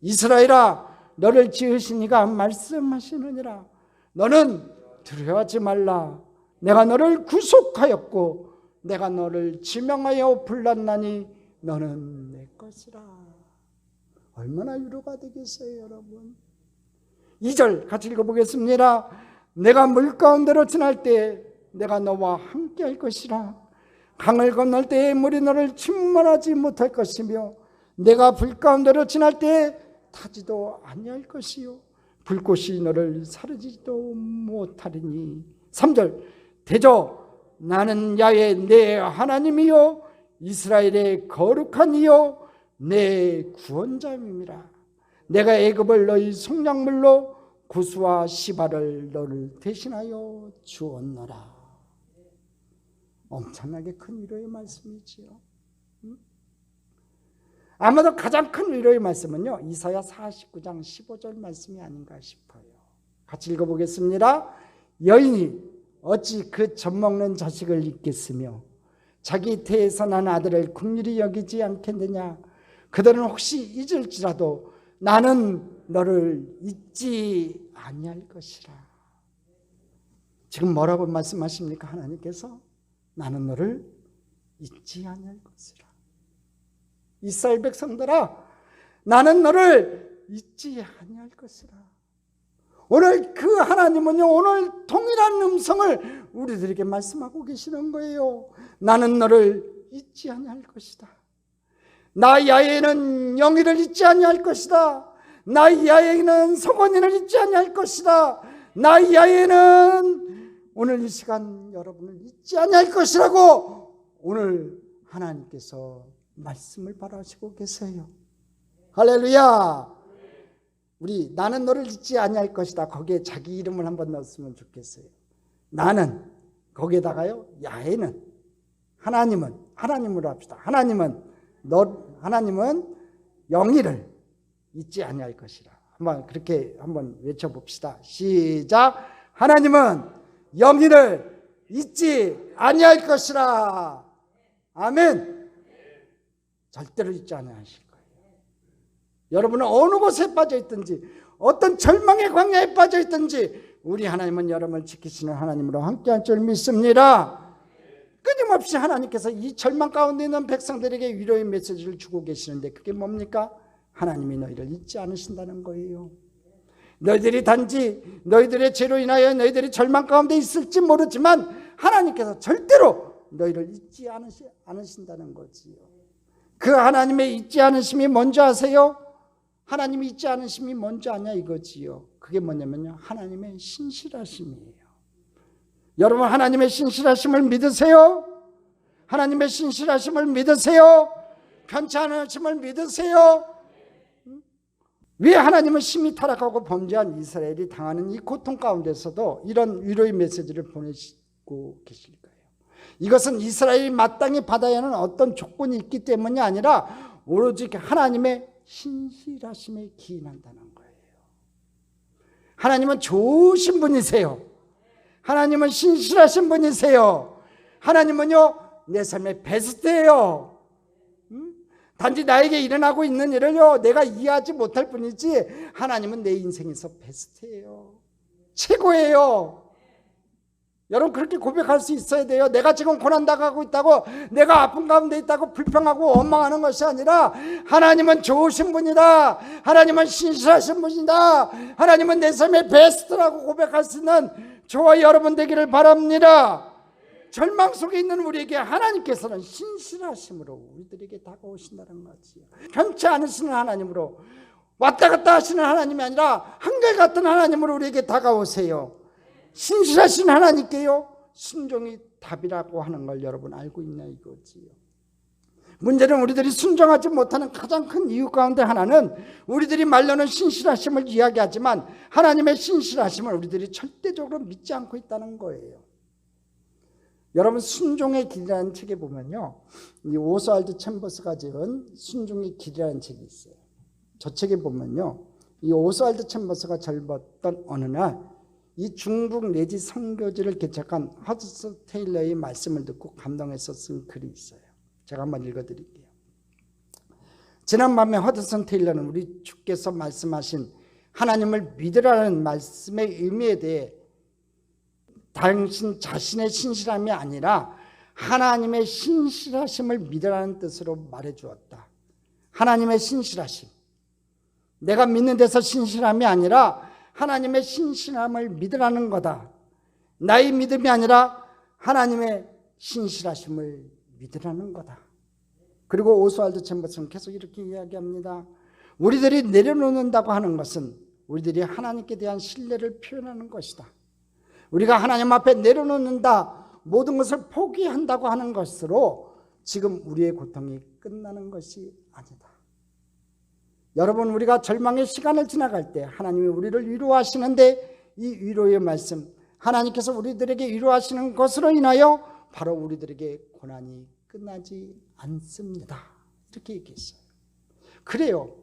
이스라엘아, 너를 지으신 이가 말씀하시느니라. 너는 두려워하지 말라. 내가 너를 구속하였고 내가 너를 지명하여 불렀나니 너는 내 것이라. 얼마나 위로가 되겠어요, 여러분. 2절 같이 읽어보겠습니다. 내가 물 가운데로 지날 때 내가 너와 함께 할 것이라. 강을 건널 때에 물이 너를 침몰하지 못할 것이며 내가 불 가운데로 지날 때에 타지도 아니할 것이요 불꽃이 너를 사르지도 못하리니. 3절 대저 나는 야훼 내 하나님이요 이스라엘의 거룩한 이요 내 구원자임이라. 내가 애굽을 너희 속량물로 구스와 시바를 너를 대신하여 주었노라. 엄청나게 큰 위로의 말씀이지요. 아마도 가장 큰 위로의 말씀은요, 이사야 49장 15절 말씀이 아닌가 싶어요. 같이 읽어보겠습니다. 여인이 어찌 그 젖먹는 자식을 잊겠으며 자기 태에서 난 아들을 긍휼히 여기지 않겠느냐. 그들은 혹시 잊을지라도 나는 너를 잊지 아니할 것이라. 지금 뭐라고 말씀하십니까? 하나님께서 나는 너를 잊지 아니할 것이라. 이스라엘 백성들아, 나는 너를 잊지 아니할 것이라. 오늘 그 하나님은요, 오늘 동일한 음성을 우리들에게 말씀하고 계시는 거예요. 나는 너를 잊지 아니할 것이다. 나 야훼는 영희를 잊지 아니할 것이다. 나 야훼는 서건이를 잊지 아니할 것이다. 나 야훼는 오늘 이 시간 여러분을 잊지 아니할 것이라고 오늘 하나님께서 말씀을 바라시고 계세요. 할렐루야. 우리 나는 너를 잊지 아니할 것이다, 거기에 자기 이름을 한번 넣었으면 좋겠어요. 나는, 거기에다가요, 야훼는, 하나님으로 합시다. 하나님은 영희를 잊지 아니할 것이라. 한번 그렇게 한번 외쳐봅시다. 시작. 하나님은 영희를 잊지 아니할 것이라. 아멘. 절대로 잊지 아니하실 거예요. 여러분은 어느 곳에 빠져 있든지, 어떤 절망의 광야에 빠져 있든지, 우리 하나님은 여러분을 지키시는 하나님으로 함께할 줄 믿습니다. 끊임없이 하나님께서 이 절망 가운데 있는 백성들에게 위로의 메시지를 주고 계시는데, 그게 뭡니까? 하나님이 너희를 잊지 않으신다는 거예요. 너희들이 단지 너희들의 죄로 인하여 너희들이 절망 가운데 있을지 모르지만 하나님께서 절대로 너희를 잊지 않으신다는 거지요. 그 하나님의 잊지 않으심이 뭔지 아세요? 하나님이 있지 않으심이 뭔지 아냐 이거지요. 그게 뭐냐면요, 하나님의 신실하심이에요. 여러분, 하나님의 신실하심을 믿으세요? 하나님의 신실하심을 믿으세요? 편치 않으심을 믿으세요? 왜 하나님은 심히 타락하고 범죄한 이스라엘이 당하는 이 고통 가운데서도 이런 위로의 메시지를 보내시고 계실까요? 이것은 이스라엘이 마땅히 받아야 하는 어떤 조건이 있기 때문이 아니라 오로지 하나님의 신실하심에 기인한다는 거예요. 하나님은 좋으신 분이세요. 하나님은 신실하신 분이세요. 하나님은요, 내 삶의 베스트예요. 단지 나에게 일어나고 있는 일을요, 내가 이해하지 못할 뿐이지 하나님은 내 인생에서 베스트예요. 최고예요. 여러분, 그렇게 고백할 수 있어야 돼요. 내가 지금 고난당하고 있다고, 내가 아픈 가운데 있다고 불평하고 원망하는 것이 아니라 하나님은 좋으신 분이다, 하나님은 신실하신 분이다, 하나님은 내 삶의 베스트라고 고백할 수 있는 저와 여러분 되기를 바랍니다. 절망 속에 있는 우리에게 하나님께서는 신실하심으로 우리들에게 다가오신다는 거지요. 편치 않으시는 하나님으로, 왔다 갔다 하시는 하나님이 아니라 한결같은 하나님으로 우리에게 다가오세요. 신실하신 하나님께요, 순종이 답이라고 하는 걸 여러분 알고 있냐 이거지요. 문제는 우리들이 순종하지 못하는 가장 큰 이유 가운데 하나는 우리들이 말로는 신실하심을 이야기하지만 하나님의 신실하심을 우리들이 절대적으로 믿지 않고 있다는 거예요. 여러분, 순종의 길이라는 책에 보면요, 이 오스왈드 챔버스가 지은 순종의 길이라는 책이 있어요. 저 책에 보면요, 이 오스왈드 챔버스가 젊었던 어느 날 이 중북 내지 선교지를 개척한 허드슨 테일러의 말씀을 듣고 감동해서 쓴 글이 있어요. 제가 한번 읽어드릴게요. 지난밤에 허드슨 테일러는 우리 주께서 말씀하신 하나님을 믿으라는 말씀의 의미에 대해 당신 자신의 신실함이 아니라 하나님의 신실하심을 믿으라는 뜻으로 말해주었다. 하나님의 신실하심, 내가 믿는 데서 신실함이 아니라 하나님의 신실함을 믿으라는 거다. 나의 믿음이 아니라 하나님의 신실하심을 믿으라는 거다. 그리고 오스왈드 챔버스는 계속 이렇게 이야기합니다. 우리들이 내려놓는다고 하는 것은 우리들이 하나님께 대한 신뢰를 표현하는 것이다. 우리가 하나님 앞에 내려놓는다, 모든 것을 포기한다고 하는 것으로 지금 우리의 고통이 끝나는 것이 아니다. 여러분, 우리가 절망의 시간을 지나갈 때 하나님이 우리를 위로하시는데 이 위로의 말씀, 하나님께서 우리들에게 위로하시는 것으로 인하여 바로 우리들에게 고난이 끝나지 않습니다. 이렇게 얘기했어요. 그래요.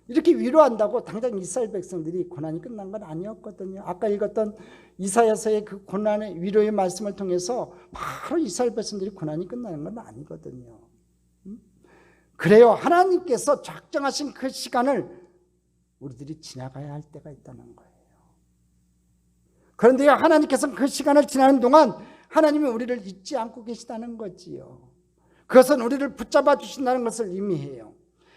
이렇게 위로한다고 당장 이스라엘 백성들이 고난이 끝난 건 아니었거든요. 아까 읽었던 이사야서의 그 고난의 위로의 말씀을 통해서 바로 이스라엘 백성들이 고난이 끝나는 건 아니거든요. 그래요. 하나님께서 작정하신 그 시간을 우리들이 지나가야 할 때가 있다는 거예요. 그런데 하나님께서는 그 시간을 지나는 동안 하나님이 우리를 잊지 않고 계시다는 거지요. 그것은 우리를 붙잡아 주신다는 것을 의미해요.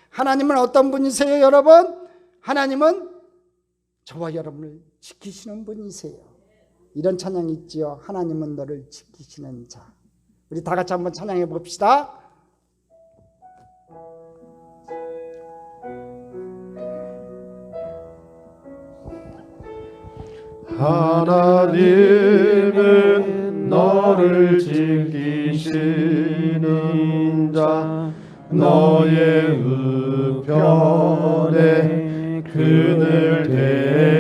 하나님은 어떤 분이세요, 여러분? 하나님은 저와 여러분을 지키시는 분이세요. 이런 찬양이 있지요. 하나님은 너를 지키시는 자. 우리 다 같이 한번 찬양해 봅시다. 하나님은 너를 지키시는 자, 너의 우편에 그늘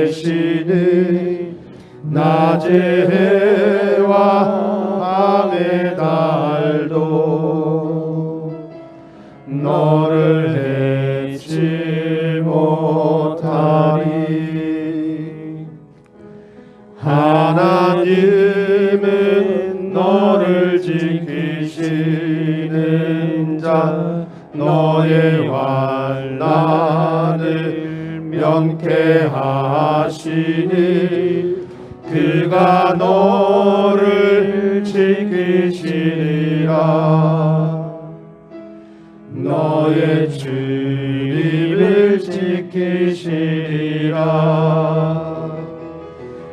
대시니 낮의 해와 밤의 달도 너를 해치 못하리. 하나님은 너를 지키시는 자, 너의 환난을 면케하시니 그가 너를 지키시리라. 너의 주님을 지키시리라.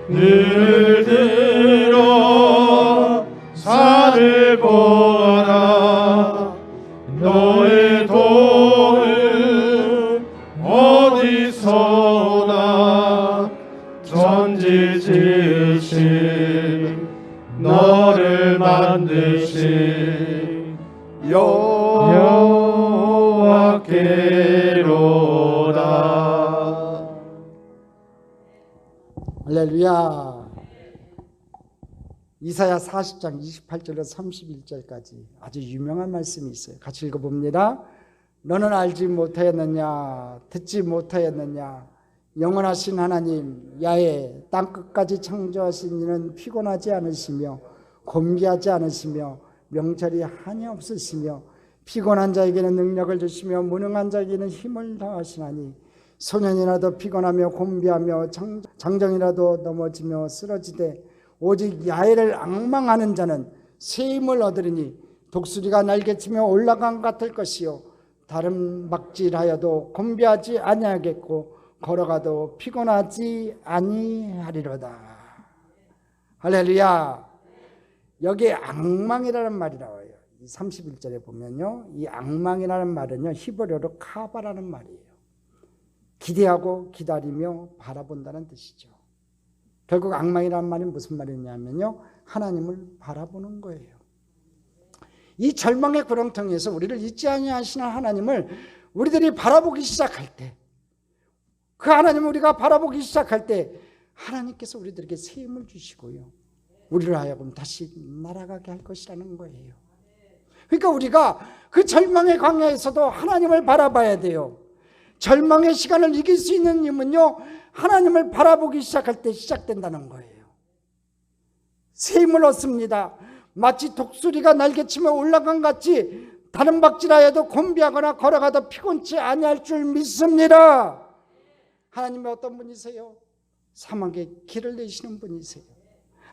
눈을 들어 산을 보아라. 너의 도움 어디서 천하 천지 지으신 너를 만드신 여호와께로다. 할렐루야. 이사야 40장 28절로 31절까지 아주 유명한 말씀이 있어요. 같이 읽어봅니다. 너는 알지 못하였느냐, 듣지 못하였느냐, 영원하신 하나님 야훼 땅끝까지 창조하신 이는 피곤하지 않으시며 곤비하지 않으시며 명철이 한이 없으시며 피곤한 자에게는 능력을 주시며 무능한 자에게는 힘을 더하시나니 소년이라도 피곤하며 곤비하며 장정이라도 넘어지며 쓰러지되 오직 야훼를 앙망하는 자는 새 힘을 얻으리니 독수리가 날개치며 올라간 같을 것이요 다른 막질하여도 곤비하지 아니하겠고 걸어가도 피곤하지 아니하리로다. 할렐루야. 여기에 앙망이라는 말이 나와요. 31절에 보면요, 이 앙망이라는 말은요 히브리어로 카바라는 말이에요. 기대하고 기다리며 바라본다는 뜻이죠. 결국 앙망이라는 말이 무슨 말이냐면요, 하나님을 바라보는 거예요. 이 절망의 구렁텅이에서 우리를 잊지 아니하시는 하나님을 우리들이 바라보기 시작할 때, 그 하나님을 우리가 바라보기 시작할 때 하나님께서 우리들에게 새 힘을 주시고요, 우리를 하여금 다시 날아가게 할 것이라는 거예요. 그러니까 우리가 그 절망의 광야에서도 하나님을 바라봐야 돼요. 절망의 시간을 이길 수 있는 힘은요, 하나님을 바라보기 시작할 때 시작된다는 거예요. 새 힘을 얻습니다. 마치 독수리가 날개치며 올라간 같이 다른 박질하여도 곤비하거나 걸어가도 피곤치 아니할 줄 믿습니다. 하나님의 어떤 분이세요? 사막에 길을 내시는 분이세요.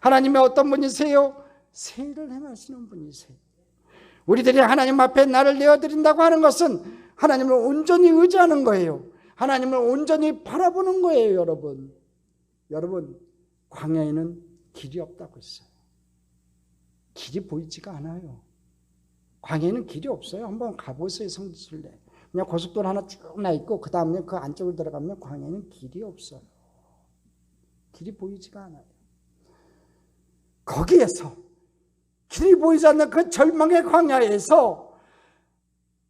하나님의 어떤 분이세요? 새 일을 행하시는 분이세요. 우리들이 하나님 앞에 나를 내어드린다고 하는 것은 하나님을 온전히 의지하는 거예요. 하나님을 온전히 바라보는 거예요. 여러분 광야에는 길이 없다고 했어요. 길이 보이지가 않아요. 광야에는 길이 없어요. 한번 가보세요. 성지순례. 그냥 고속도로 하나 쭉 나 있고 그 다음에 그 안쪽으로 들어가면 광야에는 길이 없어요. 길이 보이지가 않아요. 거기에서 길이 보이지 않는 그 절망의 광야에서,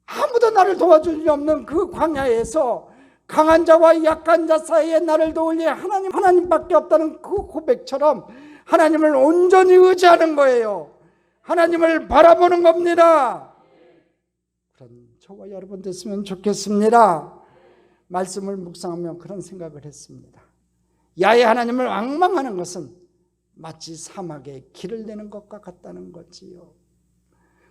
아무도 나를 도와줄 리 없는 그 광야에서 강한 자와 약한 자 사이에 나를 도울 리 하나님밖에 없다는 그 고백처럼 하나님을 온전히 의지하는 거예요. 하나님을 바라보는 겁니다. 그런 저와 여러분 됐으면 좋겠습니다. 말씀을 묵상하며 그런 생각을 했습니다. 야훼 하나님을 앙망하는 것은 마치 사막에 길을 내는 것과 같다는 거지요.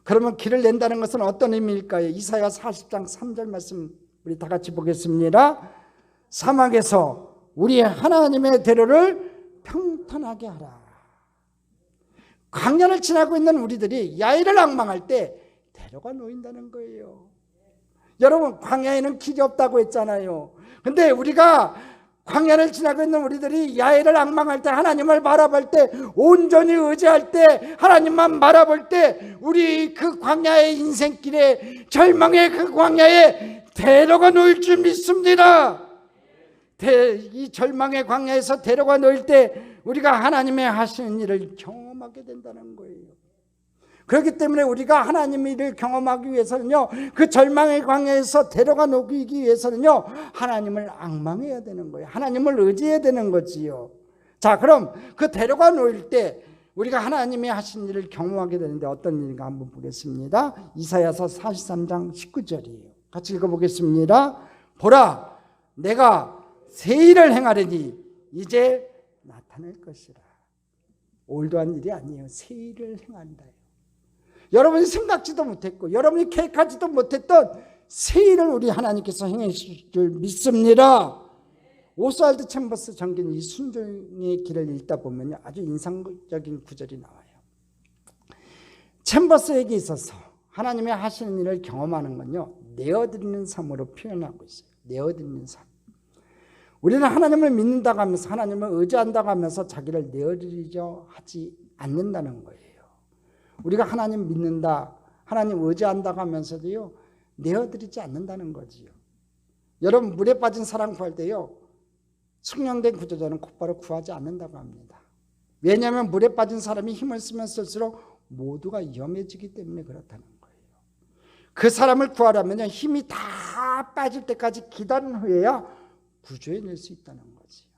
그러면 길을 낸다는 것은 어떤 의미일까요? 이사야 40장 3절 말씀 우리 다 같이 보겠습니다. 사막에서 우리 하나님의 대로를 평탄하게 하라. 광야를 지나고 있는 우리들이 야훼를 앙망할 때 대로가 놓인다는 거예요. 여러분, 광야에는 길이 없다고 했잖아요. 근데 우리가 광야를 지나고 있는 우리들이 야훼를 앙망할 때, 하나님을 바라볼 때, 온전히 의지할 때, 하나님만 바라볼 때 우리 그 광야의 인생길에, 절망의 그 광야에 대로가 놓일 줄 믿습니다. 이 절망의 광야에서 대로가 놓일 때 우리가 하나님의 하시는 일을 경험하게 된다는 거예요. 그렇기 때문에 우리가 하나님의 일을 경험하기 위해서는요, 그 절망의 광야에서 대로가 놓이기 위해서는요, 하나님을 앙망해야 되는 거예요. 하나님을 의지해야 되는 거지요. 자, 그럼 그 대로가 놓일 때 우리가 하나님의 하신 일을 경험하게 되는데 어떤 일인가 한번 보겠습니다. 이사야서 43장 19절이에요. 같이 읽어보겠습니다. 보라, 내가 새 일을 행하려니 이제 나타날 것이라. 올드한 일이 아니에요. 새 일을 행한다. 여러분이 생각지도 못했고 여러분이 계획하지도 못했던 새 일을 우리 하나님께서 행하실 줄 믿습니다. 오스왈드 챔버스 정기는 이 순종의 길을 읽다 보면 아주 인상적인 구절이 나와요. 챔버스에게 있어서 하나님의 하시는 일을 경험하는 건요, 내어드리는 삶으로 표현하고 있어요. 내어드리는 삶. 우리는 하나님을 믿는다고 하면서, 하나님을 의지한다고 하면서 자기를 내어드리려 하지 않는다는 거예요. 우리가 하나님 믿는다, 하나님 의지한다고 하면서도요, 내어드리지 않는다는 거지요. 여러분 물에 빠진 사람 구할 때요, 숙련된 구조자는 곧바로 구하지 않는다고 합니다. 왜냐하면 물에 빠진 사람이 힘을 쓰면 쓸수록 모두가 위험해지기 때문에 그렇다는 거예요. 그 사람을 구하려면 힘이 다 빠질 때까지 기다린 후에야 구조해낼 수 있다는 거지요.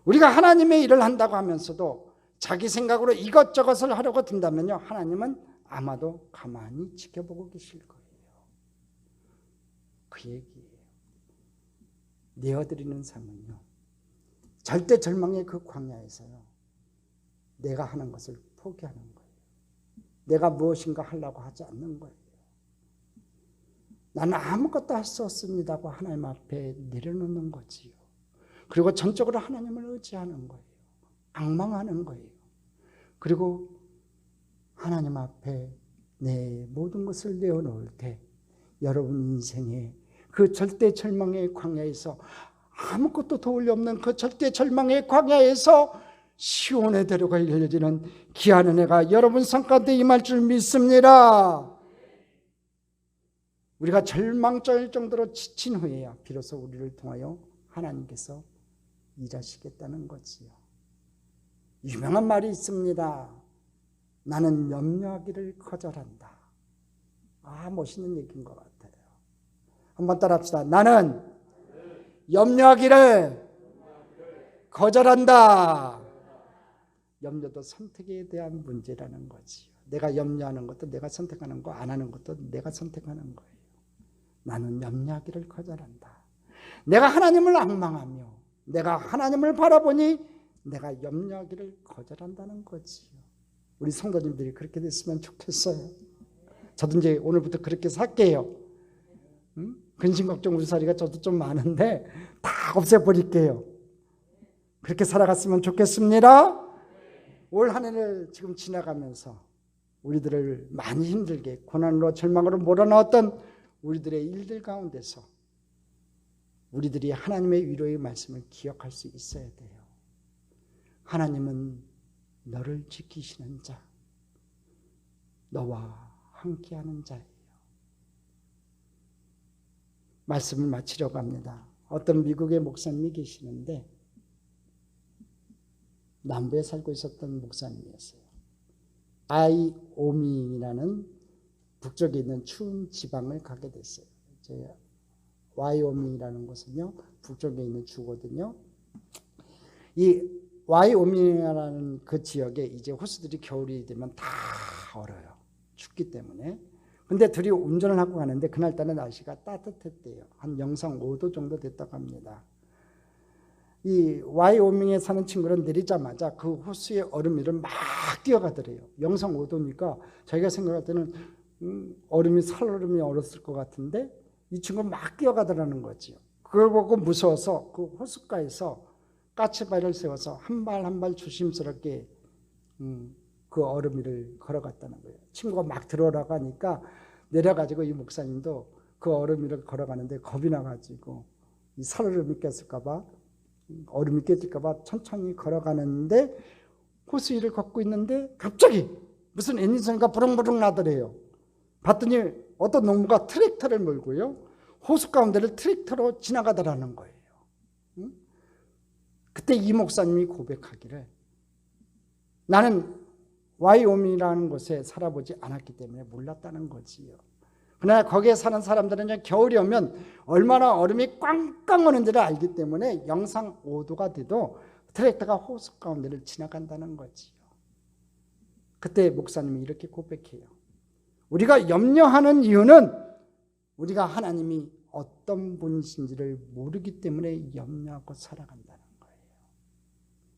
우리가 하나님의 일을 한다고 하면서도 자기 생각으로 이것저것을 하려고 든다면요, 하나님은 아마도 가만히 지켜보고 계실 거예요. 그 얘기예요. 내어드리는 삶은요, 절대 절망의 그 광야에서요, 내가 하는 것을 포기하는 거예요. 내가 무엇인가 하려고 하지 않는 거예요. 나는 아무것도 할 수 없습니다고 하나님 앞에 내려놓는 거지요. 그리고 전적으로 하나님을 의지하는 거예요. 앙망하는 거예요. 그리고 하나님 앞에 내 모든 것을 내어놓을 때 여러분 인생에 그 절대 절망의 광야에서, 아무것도 도울 리 없는 그 절대 절망의 광야에서 시온의 대로가 열려지는 귀한 은혜가 여러분 삶 가운데 임할 줄 믿습니다. 우리가 절망적일 정도로 지친 후에야 비로소 우리를 통하여 하나님께서 일하시겠다는 거지요. 유명한 말이 있습니다. 나는 염려하기를 거절한다. 멋있는 얘기인 것 같아요. 한번 따라합시다. 나는 염려하기를 거절한다. 염려도 선택에 대한 문제라는 거지요. 내가 염려하는 것도 내가 선택하는 거, 안 하는 것도 내가 선택하는 거예요. 나는 염려하기를 거절한다. 내가 하나님을 앙망하며 내가 하나님을 바라보니 내가 염려하기를 거절한다는 거지요. 우리 성도님들이 그렇게 됐으면 좋겠어요. 저도 이제 오늘부터 그렇게 살게요. 근심 걱정 우두사리가 저도 좀 많은데 다 없애버릴게요. 그렇게 살아갔으면 좋겠습니다. 올 한 해를 지금 지나가면서 우리들을 많이 힘들게 고난으로 절망으로 몰아넣었던 우리들의 일들 가운데서 우리들이 하나님의 위로의 말씀을 기억할 수 있어야 돼요. 하나님은 너를 지키시는 자, 너와 함께하는 자예요. 말씀을 마치려고 합니다. 어떤 미국의 목사님이 계시는데 남부에 살고 있었던 목사님이었어요. 와이오밍이라는 북쪽에 있는 추운 지방을 가게 됐어요. 와이오밍이라는 곳은요, 북쪽에 있는 주거든요. 이 와이오밍이라는 그 지역에 이제 호수들이 겨울이 되면 다 얼어요. 춥기 때문에. 근데 둘이 운전을 하고 가는데 그날따라 날씨가 따뜻했대요. 한 영상 5도 정도 됐다고 합니다. 이 와이오밍에 사는 친구는 내리자마자 그 호수의 얼음 위를 막 뛰어가더래요. 영상 5도니까 자기가 생각할 때는 얼음이 살얼음이 얼었을 것 같은데 이 친구가 막 뛰어가더라는 거지요. 그걸 보고 무서워서 그 호숫가에서 까치발을 세워서 한 발 한 발 조심스럽게 그 얼음 위를 걸어갔다는 거예요. 친구가 막 들어오라고 하니까 내려가지고 이 목사님도 그 얼음 위를 걸어가는데 겁이 나가지고 이 살얼음이 깼을까 봐, 얼음이 깨질까 봐 천천히 걸어가는데 호수 위를 걷고 있는데 갑자기 무슨 엔진 소리가 부릉부릉 나더래요. 봤더니 어떤 농부가 트랙터를 몰고요, 호수 가운데를 트랙터로 지나가더라는 거예요. 그때 이 목사님이 고백하기를, 나는 와이오밍이라는 곳에 살아보지 않았기 때문에 몰랐다는 거지요. 그러나 거기에 사는 사람들은 겨울이 오면 얼마나 얼음이 꽝꽝 오는지를 알기 때문에 영상 5도가 돼도 트랙터가 호수 가운데를 지나간다는 거지요. 그때 목사님이 이렇게 고백해요. 우리가 염려하는 이유는 우리가 하나님이 어떤 분이신지를 모르기 때문에 염려하고 살아간다는 거예요.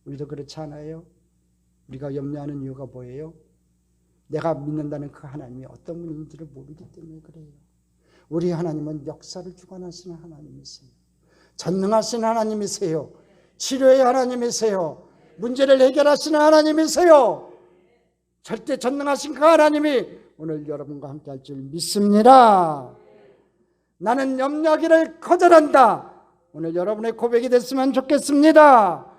우리도 그렇지 않아요? 우리가 염려하는 이유가 뭐예요? 내가 믿는다는 그 하나님이 어떤 분인지를 모르기 때문에 그래요. 우리 하나님은 역사를 주관하시는 하나님이세요. 전능하신 하나님이세요. 치료의 하나님이세요. 문제를 해결하시는 하나님이세요. 절대 전능하신 그 하나님이 오늘 여러분과 함께 할 줄 믿습니다. 나는 염려하기를 거절한다. 오늘 여러분의 고백이 됐으면 좋겠습니다.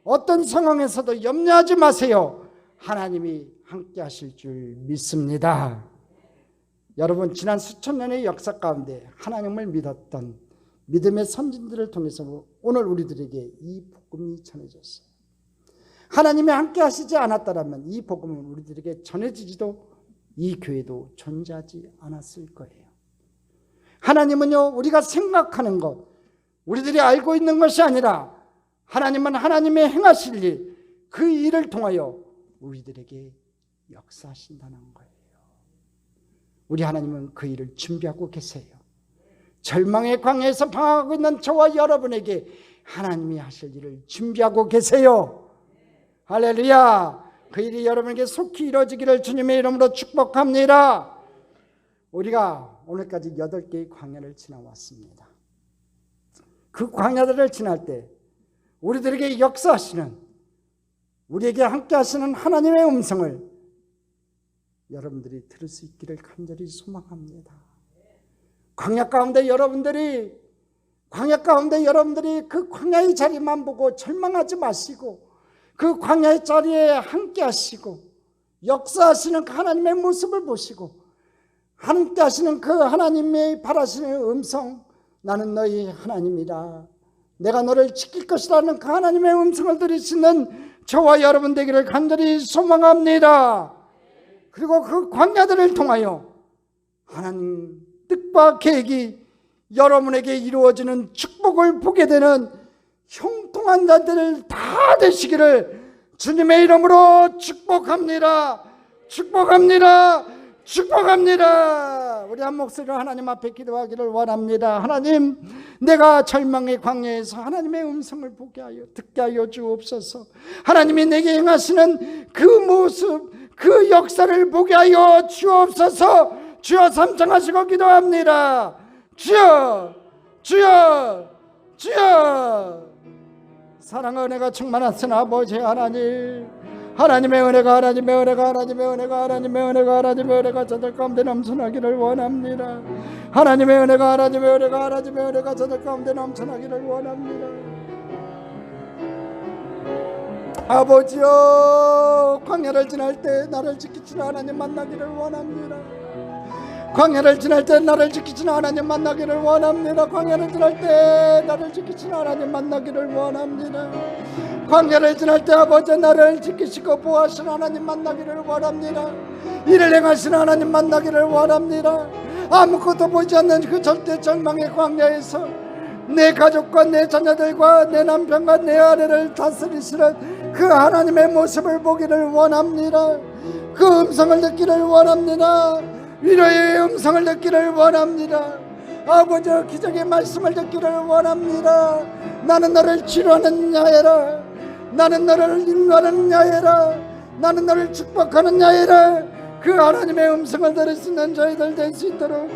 어떤 상황에서도 염려하지 마세요. 하나님이 함께 하실 줄 믿습니다. 여러분, 지난 수천 년의 역사 가운데 하나님을 믿었던 믿음의 선진들을 통해서 오늘 우리들에게 이 복음이 전해졌어요. 하나님이 함께 하시지 않았다면 이 복음은 우리들에게 전해지지도 이 교회도 존재하지 않았을 거예요. 하나님은요, 우리가 생각하는 것, 우리들이 알고 있는 것이 아니라 하나님은 하나님의 행하실 일, 그 일을 통하여 우리들에게 역사하신다는 거예요. 우리 하나님은 그 일을 준비하고 계세요. 절망의 광야에서 방황하고 있는 저와 여러분에게 하나님이 하실 일을 준비하고 계세요. 할렐루야. 그 일이 여러분에게 속히 이루어지기를 주님의 이름으로 축복합니다. 우리가 오늘까지 8개의 광야를 지나왔습니다. 그 광야들을 지날 때 우리들에게 역사하시는, 우리에게 함께 하시는 하나님의 음성을 여러분들이 들을 수 있기를 간절히 소망합니다. 광야 가운데 여러분들이 그 광야의 자리만 보고 절망하지 마시고 그 광야의 자리에 함께 하시고 역사하시는 그 하나님의 모습을 보시고 함께 하시는 그 하나님의 바라시는 음성, 나는 너희 하나님이라, 내가 너를 지킬 것이라는 그 하나님의 음성을 들으시는 저와 여러분 되기를 간절히 소망합니다. 그리고 그 광야들을 통하여 하나님 뜻과 계획이 여러분에게 이루어지는 축복을 보게 되는 형통한 자들 다 되시기를 주님의 이름으로 축복합니다. 축복합니다. 축복합니다. 우리 한 목소리로 하나님 앞에 기도하기를 원합니다. 하나님, 내가 절망의 광야에서 하나님의 음성을 보게 하여 듣게 하여 주옵소서. 하나님이 내게 행하시는 그 모습, 그 역사를 보게 하여 주옵소서. 주여 삼창하시고 기도합니다. 주여, 주여, 주여. 사랑과 은혜가 충만하신 아버지 하나님, 하나님의 은혜가 저들 가운데 넘쳐나기를 원합니다. 하나님의 은혜가 저들 가운데 넘쳐나기를 원합니다. 아버지여, 광야를 지날 때 나를 지키시는 하나님 만나기를 원합니다. 광야를 지날 때 나를 지키시는 하나님 만나기를 원합니다. 광야를 지날 때 나를 지키시는 하나님 만나기를 원합니다. 광야를 지날 때 아버지 나를 지키시고 보호하시는 하나님 만나기를 원합니다. 이를 행하시는 하나님 만나기를 원합니다. 아무것도 보이지 않는 그 절대 절망의 광야에서 내 가족과 내 자녀들과 내 남편과 내 아내를 다스리시는 그 하나님의 모습을 보기를 원합니다. 그 음성을 듣기를 원합니다. 위로의 음성을 듣기를 원합니다. 아버지, 기적의 말씀을 듣기를 원합니다. 나는 너를 치료하는 야외라, 나는 너를 인도하는 야외라, 나는 너를 축복하는 야외라. 그 하나님의 음성을 들을 수 있는 저희들 될 수 있도록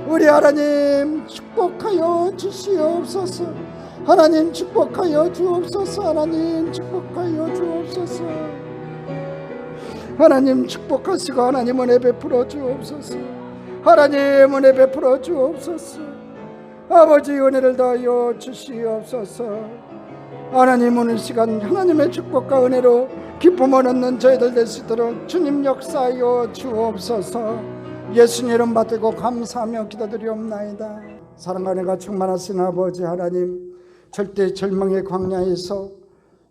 우리 하나님 축복하여 주시옵소서. 하나님 축복하여 주옵소서. 하나님 축복하여 주옵소서. 하나님 축복하시고 하나님 은혜 베풀어 주옵소서. 하나님 은혜 베풀어 주옵소서. 아버지 은혜를 더하여 주시옵소서. 하나님 오늘 시간 하나님의 축복과 은혜로 기쁨을 얻는 저희들 될 수 있도록 주님 역사하여 주옵소서. 예수님 이름 받들고 감사하며 기도드리옵나이다. 사랑과 은혜가 충만하신 아버지 하나님, 절대 절망의 광야에서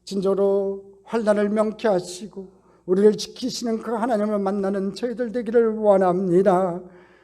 진정으로 환난을 명쾌하시고 우리를 지키시는 그 하나님을 만나는 저희들 되기를 원합니다.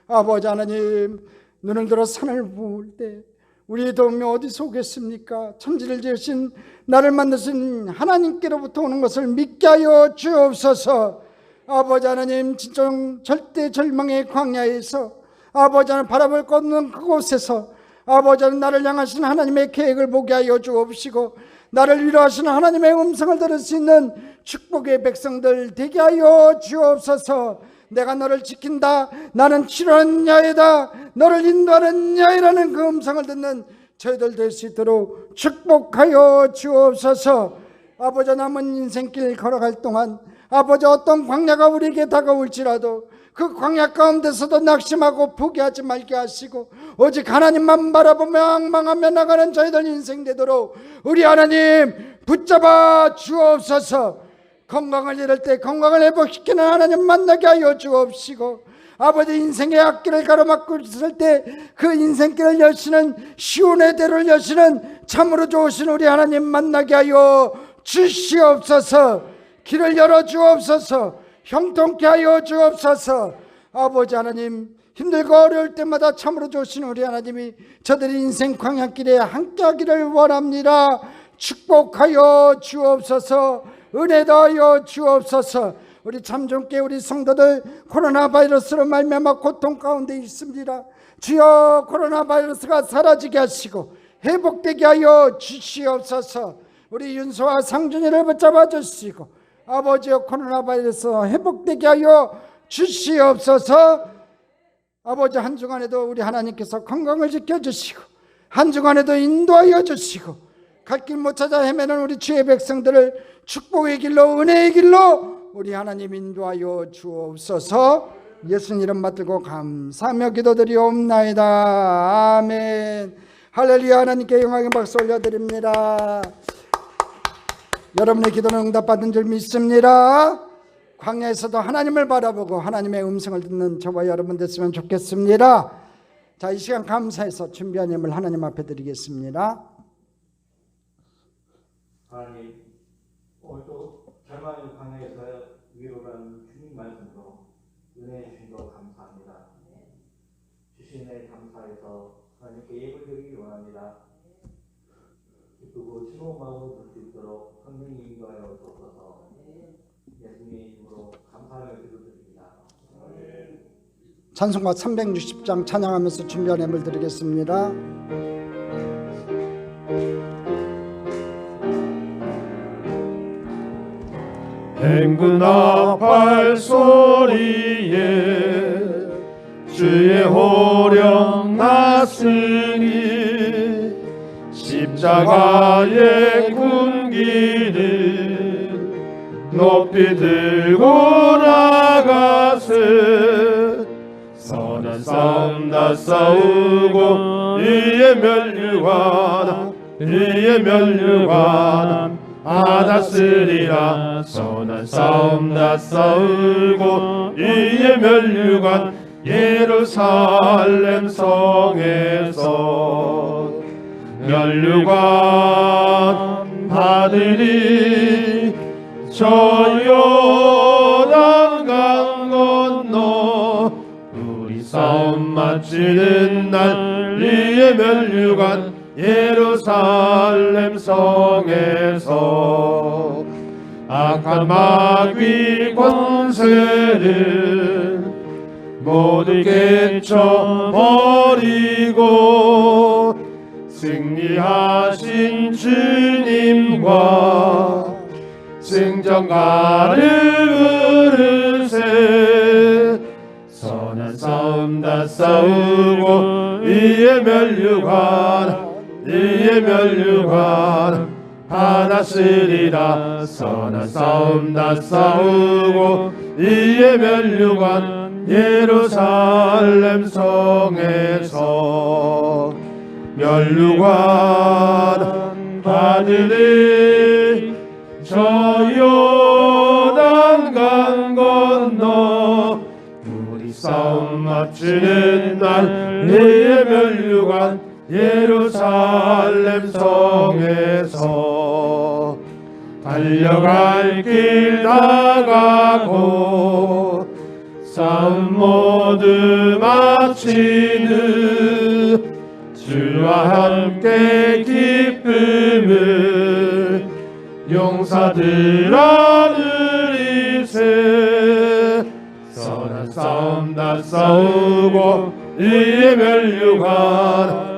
아버지 하나님, 눈을 들어 산을 볼 때 우리의 도움이 어디서 오겠습니까? 천지를 지으신 나를 만드신 하나님께로부터 오는 것을 믿게 하여 주옵소서. 아버지 하나님, 진정 절대 절망의 광야에서 아버지 하나님 바라볼 것 없는 그곳에서 아버지 하나님 나를 향하신 하나님의 계획을 보게 하여 주옵시고 나를 위로하시는 하나님의 음성을 들을 수 있는 축복의 백성들 되게 하여 주옵소서. 내가 너를 지킨다, 나는 치료하는 야이다, 너를 인도하는 야이라는 그 음성을 듣는 저희들 될 수 있도록 축복하여 주옵소서. 아버지, 남은 인생길 걸어갈 동안 아버지 어떤 광야가 우리에게 다가올지라도 그 광야 가운데서도 낙심하고 포기하지 말게 하시고 오직 하나님만 바라보며 앙망하며 나가는 저희들 인생 되도록 우리 하나님 붙잡아 주옵소서. 건강을 잃을 때 건강을 회복시키는 하나님 만나게 하여 주옵시고 아버지 인생의 앞길을 가로막고 있을 때 그 인생길을 여시는 시온의 대로를 여시는 참으로 좋으신 우리 하나님 만나게 하여 주시옵소서. 길을 열어주옵소서. 형통케 하여 주옵소서. 아버지 하나님, 힘들고 어려울 때마다 참으로 좋으신 우리 하나님이 저들의 인생 광야길에 함께하기를 원합니다. 축복하여 주옵소서. 은혜 더하여 주옵소서. 우리 참좋게 우리 성도들 코로나 바이러스로 말미암아 고통 가운데 있습니다. 주여, 코로나 바이러스가 사라지게 하시고 회복되게 하여 주시옵소서. 우리 윤소와 상준이를 붙잡아 주시고 아버지여, 코로나 바이러스 회복되게 하여 주시옵소서. 아버지, 한 주간에도 우리 하나님께서 건강을 지켜주시고 한 주간에도 인도하여 주시고 갈 길 못 찾아 헤매는 우리 주의 백성들을 축복의 길로, 은혜의 길로 우리 하나님 인도하여 주옵소서. 예수님 이름 받들고 감사하며 기도드리옵나이다. 아멘. 할렐루야. 하나님께 영광의 박수 올려드립니다. 여러분의 기도는 응답받은 줄 믿습니다. 광야에서도 하나님을 바라보고 하나님의 음성을 듣는 저와 여러분 됐으면 좋겠습니다. 자, 이 시간 감사해서 준비한 예물 하나님 앞에 드리겠습니다. 하나님, 오늘도 절망의 광야에서 위로라는 주님 말씀으로 은혜 주신 것 감사합니다. 주신 은혜 감사해서 하나님께 예물 드리기 원합니다. 기쁘고 즐거운 마음으로 볼 수 있도록 성령님 인도하여 주옵소서. 예수님의 이름으로 감사하며 기도드립니다. 찬송가 360장 찬양하면서 준비한 예물 드리겠습니다. 행군아 발소리에 주의 호령 났으니 십자가의 군기를 높이 들고 나가세. 선한 싸움 다 싸우고 이에 멸류관 받았으리라. 선한 싸움 다 싸우고 이에 멸류관 예루살렘 성에서 멸류관 받으리. 저 요단강 건너 우리 싸움 마치는 날 이에 멸류관 예루살렘 성에서 악한 마귀 권세를 모두 깨쳐버리고 승리하신 주님과 승전가를 부르세. 선한 싸움 다 싸우고 이에 멸류관 받았으리라. 선한 싸움 다 싸우고 이에 멸류관 예루살렘 성에서 멸류관 받으리. 저 요단강 건너 우리 싸움 마치는 날 이에 멸류관 예루살렘 성에서 달려갈 길 나가고 싸움 모두 마치는 주와 함께 기쁨을 용사들 얻으리세. 선한 싸움 다 싸우고 이에 멸류관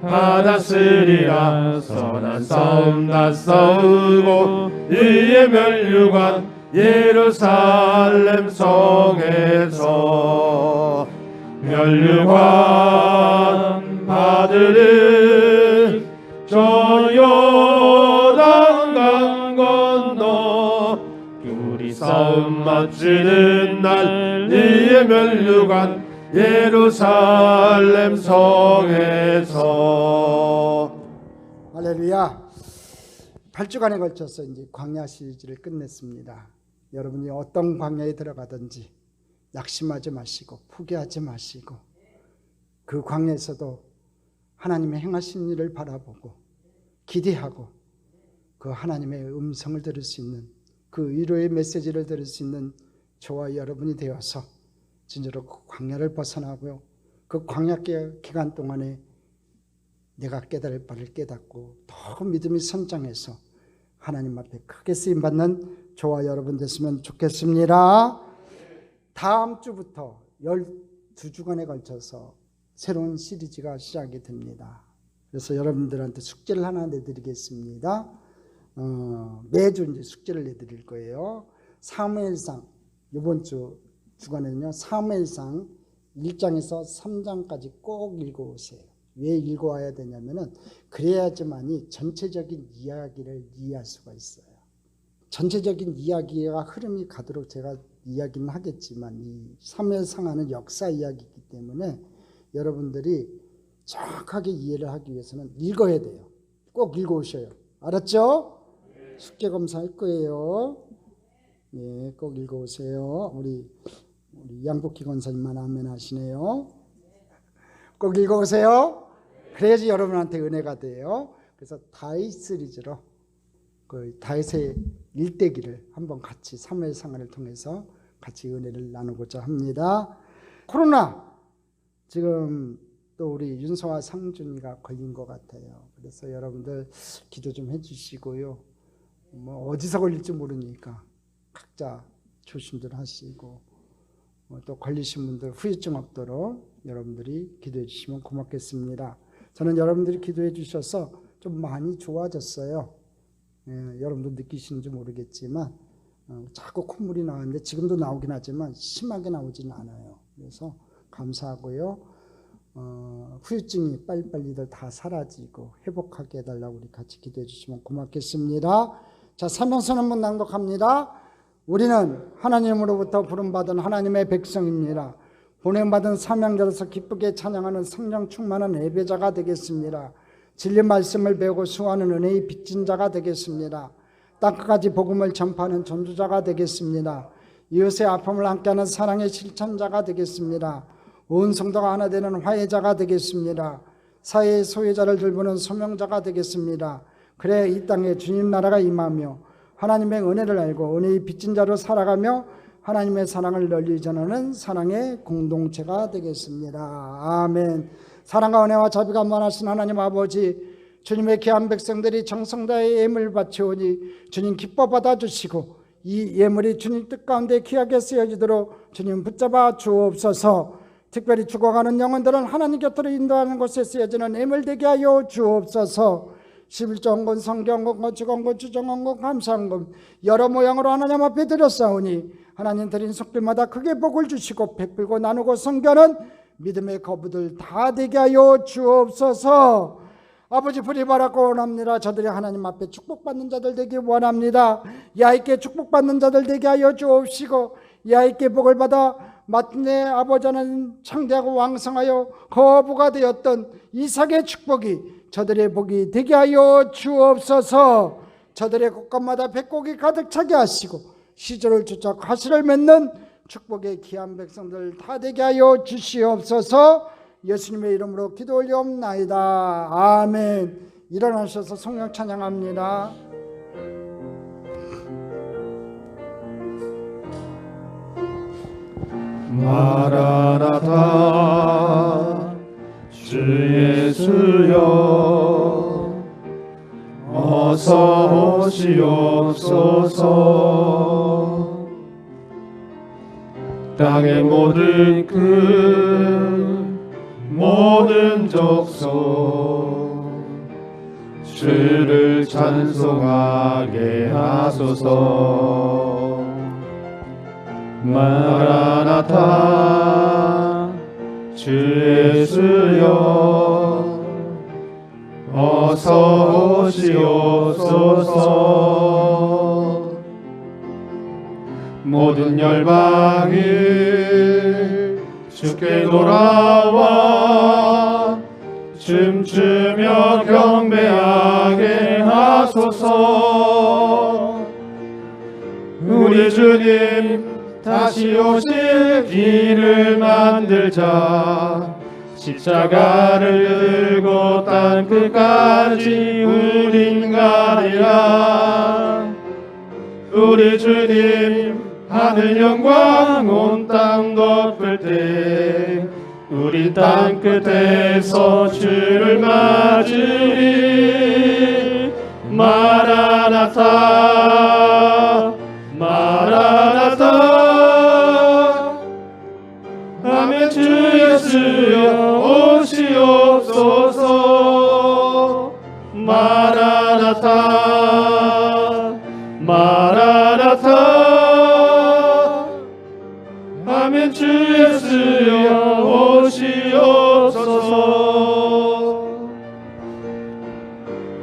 받았으리라. 선한 싸움 다 싸우고 이에 멸류관 예루살렘 성에서 멸류관 받으리. 저 요단강 건너 우리 싸움 마치는 날 이에 멸류관 예루살렘 성에서. 할렐루야. 8주간에 걸쳐서 이제 광야 시리즈를 끝냈습니다. 여러분이 어떤 광야에 들어가든지 낙심하지 마시고 포기하지 마시고 그 광야에서도 하나님의 행하신 일을 바라보고 기대하고 그 하나님의 음성을 들을 수 있는 그 위로의 메시지를 들을 수 있는 저와 여러분이 되어서 진짜로 그 광야를 벗어나고요. 그 광야 기간 동안에 내가 깨달을 바를 깨닫고 더 믿음이 성장해서 하나님 앞에 크게 쓰임받는 저와 여러분 됐으면 좋겠습니다. 다음 주부터 12주간에 걸쳐서 새로운 시리즈가 시작이 됩니다. 그래서 여러분들한테 숙제를 하나 내드리겠습니다. 매주 이제 숙제를 내드릴 거예요. 사무엘상 이번 주간에는요. 사무엘상 1장에서 3장까지 꼭 읽어오세요. 왜 읽어와야 되냐면은 그래야지만이 전체적인 이야기를 이해할 수가 있어요. 전체적인 이야기가 흐름이 가도록 제가 이야기는 하겠지만 이 사무엘상하는 역사 이야기이기 때문에 여러분들이 정확하게 이해를 하기 위해서는 읽어야 돼요. 꼭 읽어오셔요. 알았죠? 숙제 검사할 거예요. 예, 꼭 읽어오세요. 우리 양복희 권사님만 아멘 하시네요. 꼭 읽어오세요. 그래야지 여러분한테 은혜가 돼요. 그래서 다윗 시리즈로 그 다윗의 일대기를 한번 같이 사무엘상을 통해서 같이 은혜를 나누고자 합니다. 코로나 지금 또 우리 윤서와 상준이가 걸린 것 같아요. 그래서 여러분들 기도 좀 해주시고요. 뭐 어디서 걸릴지 모르니까 각자 조심들 하시고 또 걸리신 분들 후유증 없도록 여러분들이 기도해 주시면 고맙겠습니다. 저는 여러분들이 기도해 주셔서 좀 많이 좋아졌어요. 예, 여러분도 느끼시는지 모르겠지만 자꾸 콧물이 나오는데 지금도 나오긴 하지만 심하게 나오지는 않아요. 그래서 감사하고요. 후유증이 빨리빨리들 다 사라지고 회복하게 해달라고 우리 같이 기도해 주시면 고맙겠습니다. 자, 사명선 한번 낭독합니다. 우리는 하나님으로부터 부름받은 하나님의 백성입니다. 보냄받은 사명자로서 기쁘게 찬양하는 성령 충만한 예배자가 되겠습니다. 진리 말씀을 배우고 수호하는 은혜의 빚진 자가 되겠습니다. 땅끝까지 복음을 전파하는 전도자가 되겠습니다. 이웃의 아픔을 함께하는 사랑의 실천자가 되겠습니다. 온 성도가 하나 되는 화해자가 되겠습니다. 사회의 소외자를 돌보는 소명자가 되겠습니다. 그래 이 땅에 주님 나라가 임하며 하나님의 은혜를 알고 은혜의 빚진 자로 살아가며 하나님의 사랑을 널리 전하는 사랑의 공동체가 되겠습니다. 아멘. 사랑과 은혜와 자비가 많으신 하나님 아버지, 주님의 귀한 백성들이 정성다의 예물을 바치오니 주님 기뻐 받아주시고 이 예물이 주님 뜻 가운데 귀하게 쓰여지도록 주님 붙잡아 주옵소서. 특별히 죽어가는 영혼들은 하나님 곁으로 인도하는 곳에 쓰여지는 예물 되게 하여 주옵소서. 11조헌금, 성경헌금, 건축헌금, 주정헌금, 감사헌금 여러 모양으로 하나님 앞에 드렸사오니 하나님 드린 속비마다 크게 복을 주시고 베풀고 나누고 섬겨는 믿음의 거부들 다 되게 하여 주옵소서. 아버지 부리바라고 원합니다. 저들이 하나님 앞에 축복받는 자들 되기 원합니다. 야곱께 축복받는 자들 되게 하여 주옵시고 야곱께 복을 받아 마침내 아버지 하나님 창대하고 왕성하여 거부가 되었던 이삭의 축복이 저들의 복이 되게 하여 주옵소서. 저들의 곳간마다 배꼽이 가득 차게 하시고 시절을 쫓아 가시를 맺는 축복의 귀한 백성들 다 되게 하여 주시옵소서. 예수님의 이름으로 기도 올리옵나이다. 아멘. 일어나셔서 성령 찬양합니다. 마라나타 주 예수여 어서 오시옵소서. 땅의 모든 모든 족속 주를 찬송하게 하소서. 마라나타 주 예수여 어서 오시옵소서. 모든 열방이 주께 돌아와 춤추며 경배하게 하소서. 우리 주님 다시 오실 길을 만들자. 십자가를 들고 땅 끝까지 우린 가리라. 우리 주님 하늘 영광 온 땅 덮을 때 우리 땅 끝에서 주를 맞으리. 마라나타 마라나타. 아멘. 주 예수여 오시옵소서. 마라나타 마라나타. 아멘. 주 예수여 오시옵소서.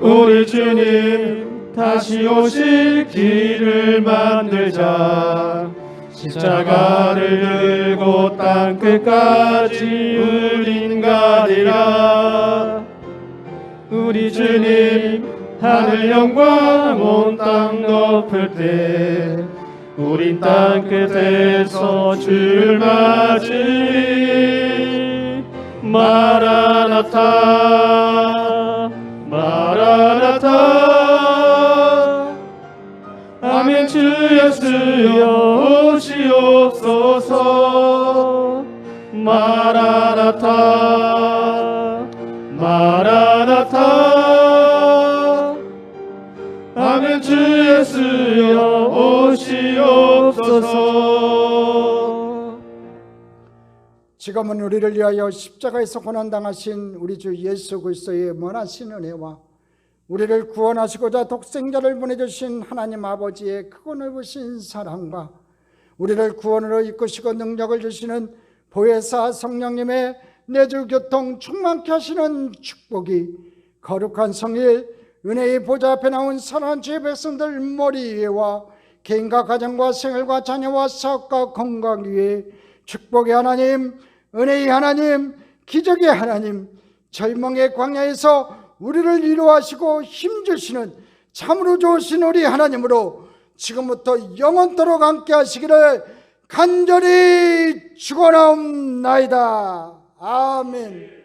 우리 주님 다시 오실 길을 만들자. 십자가를 들고 땅 끝까지 우린 가리라. 우리 주님 하늘 영광 온 땅 덮을 때 우린 땅 끝에서 주를 맞으리. 마라나타 마라나타. 아멘. 주 예수여 오시옵소서. 마라나타 마라나타. 아멘. 주 예수여 오시옵소서. 지금은 우리를 위하여 십자가에서 고난당하신 우리 주 예수 그리스도의 원하신 은혜와 우리를 구원하시고자 독생자를 보내주신 하나님 아버지의 크고 넓으신 사랑과 우리를 구원으로 이끄시고 능력을 주시는 보혜사 성령님의 내주 교통 충만케 하시는 축복이 거룩한 성일 은혜의 보좌 앞에 나온 사랑하는 주의 백성들 머리 위에와 개인과 가정과 생활과 자녀와 사업과 건강 위에 축복의 하나님, 은혜의 하나님, 기적의 하나님, 절망의 광야에서 우리를 위로하시고 힘주시는 참으로 좋으신 우리 하나님으로 지금부터 영원토록 함께 하시기를 간절히 축원하옵나이다. 아멘.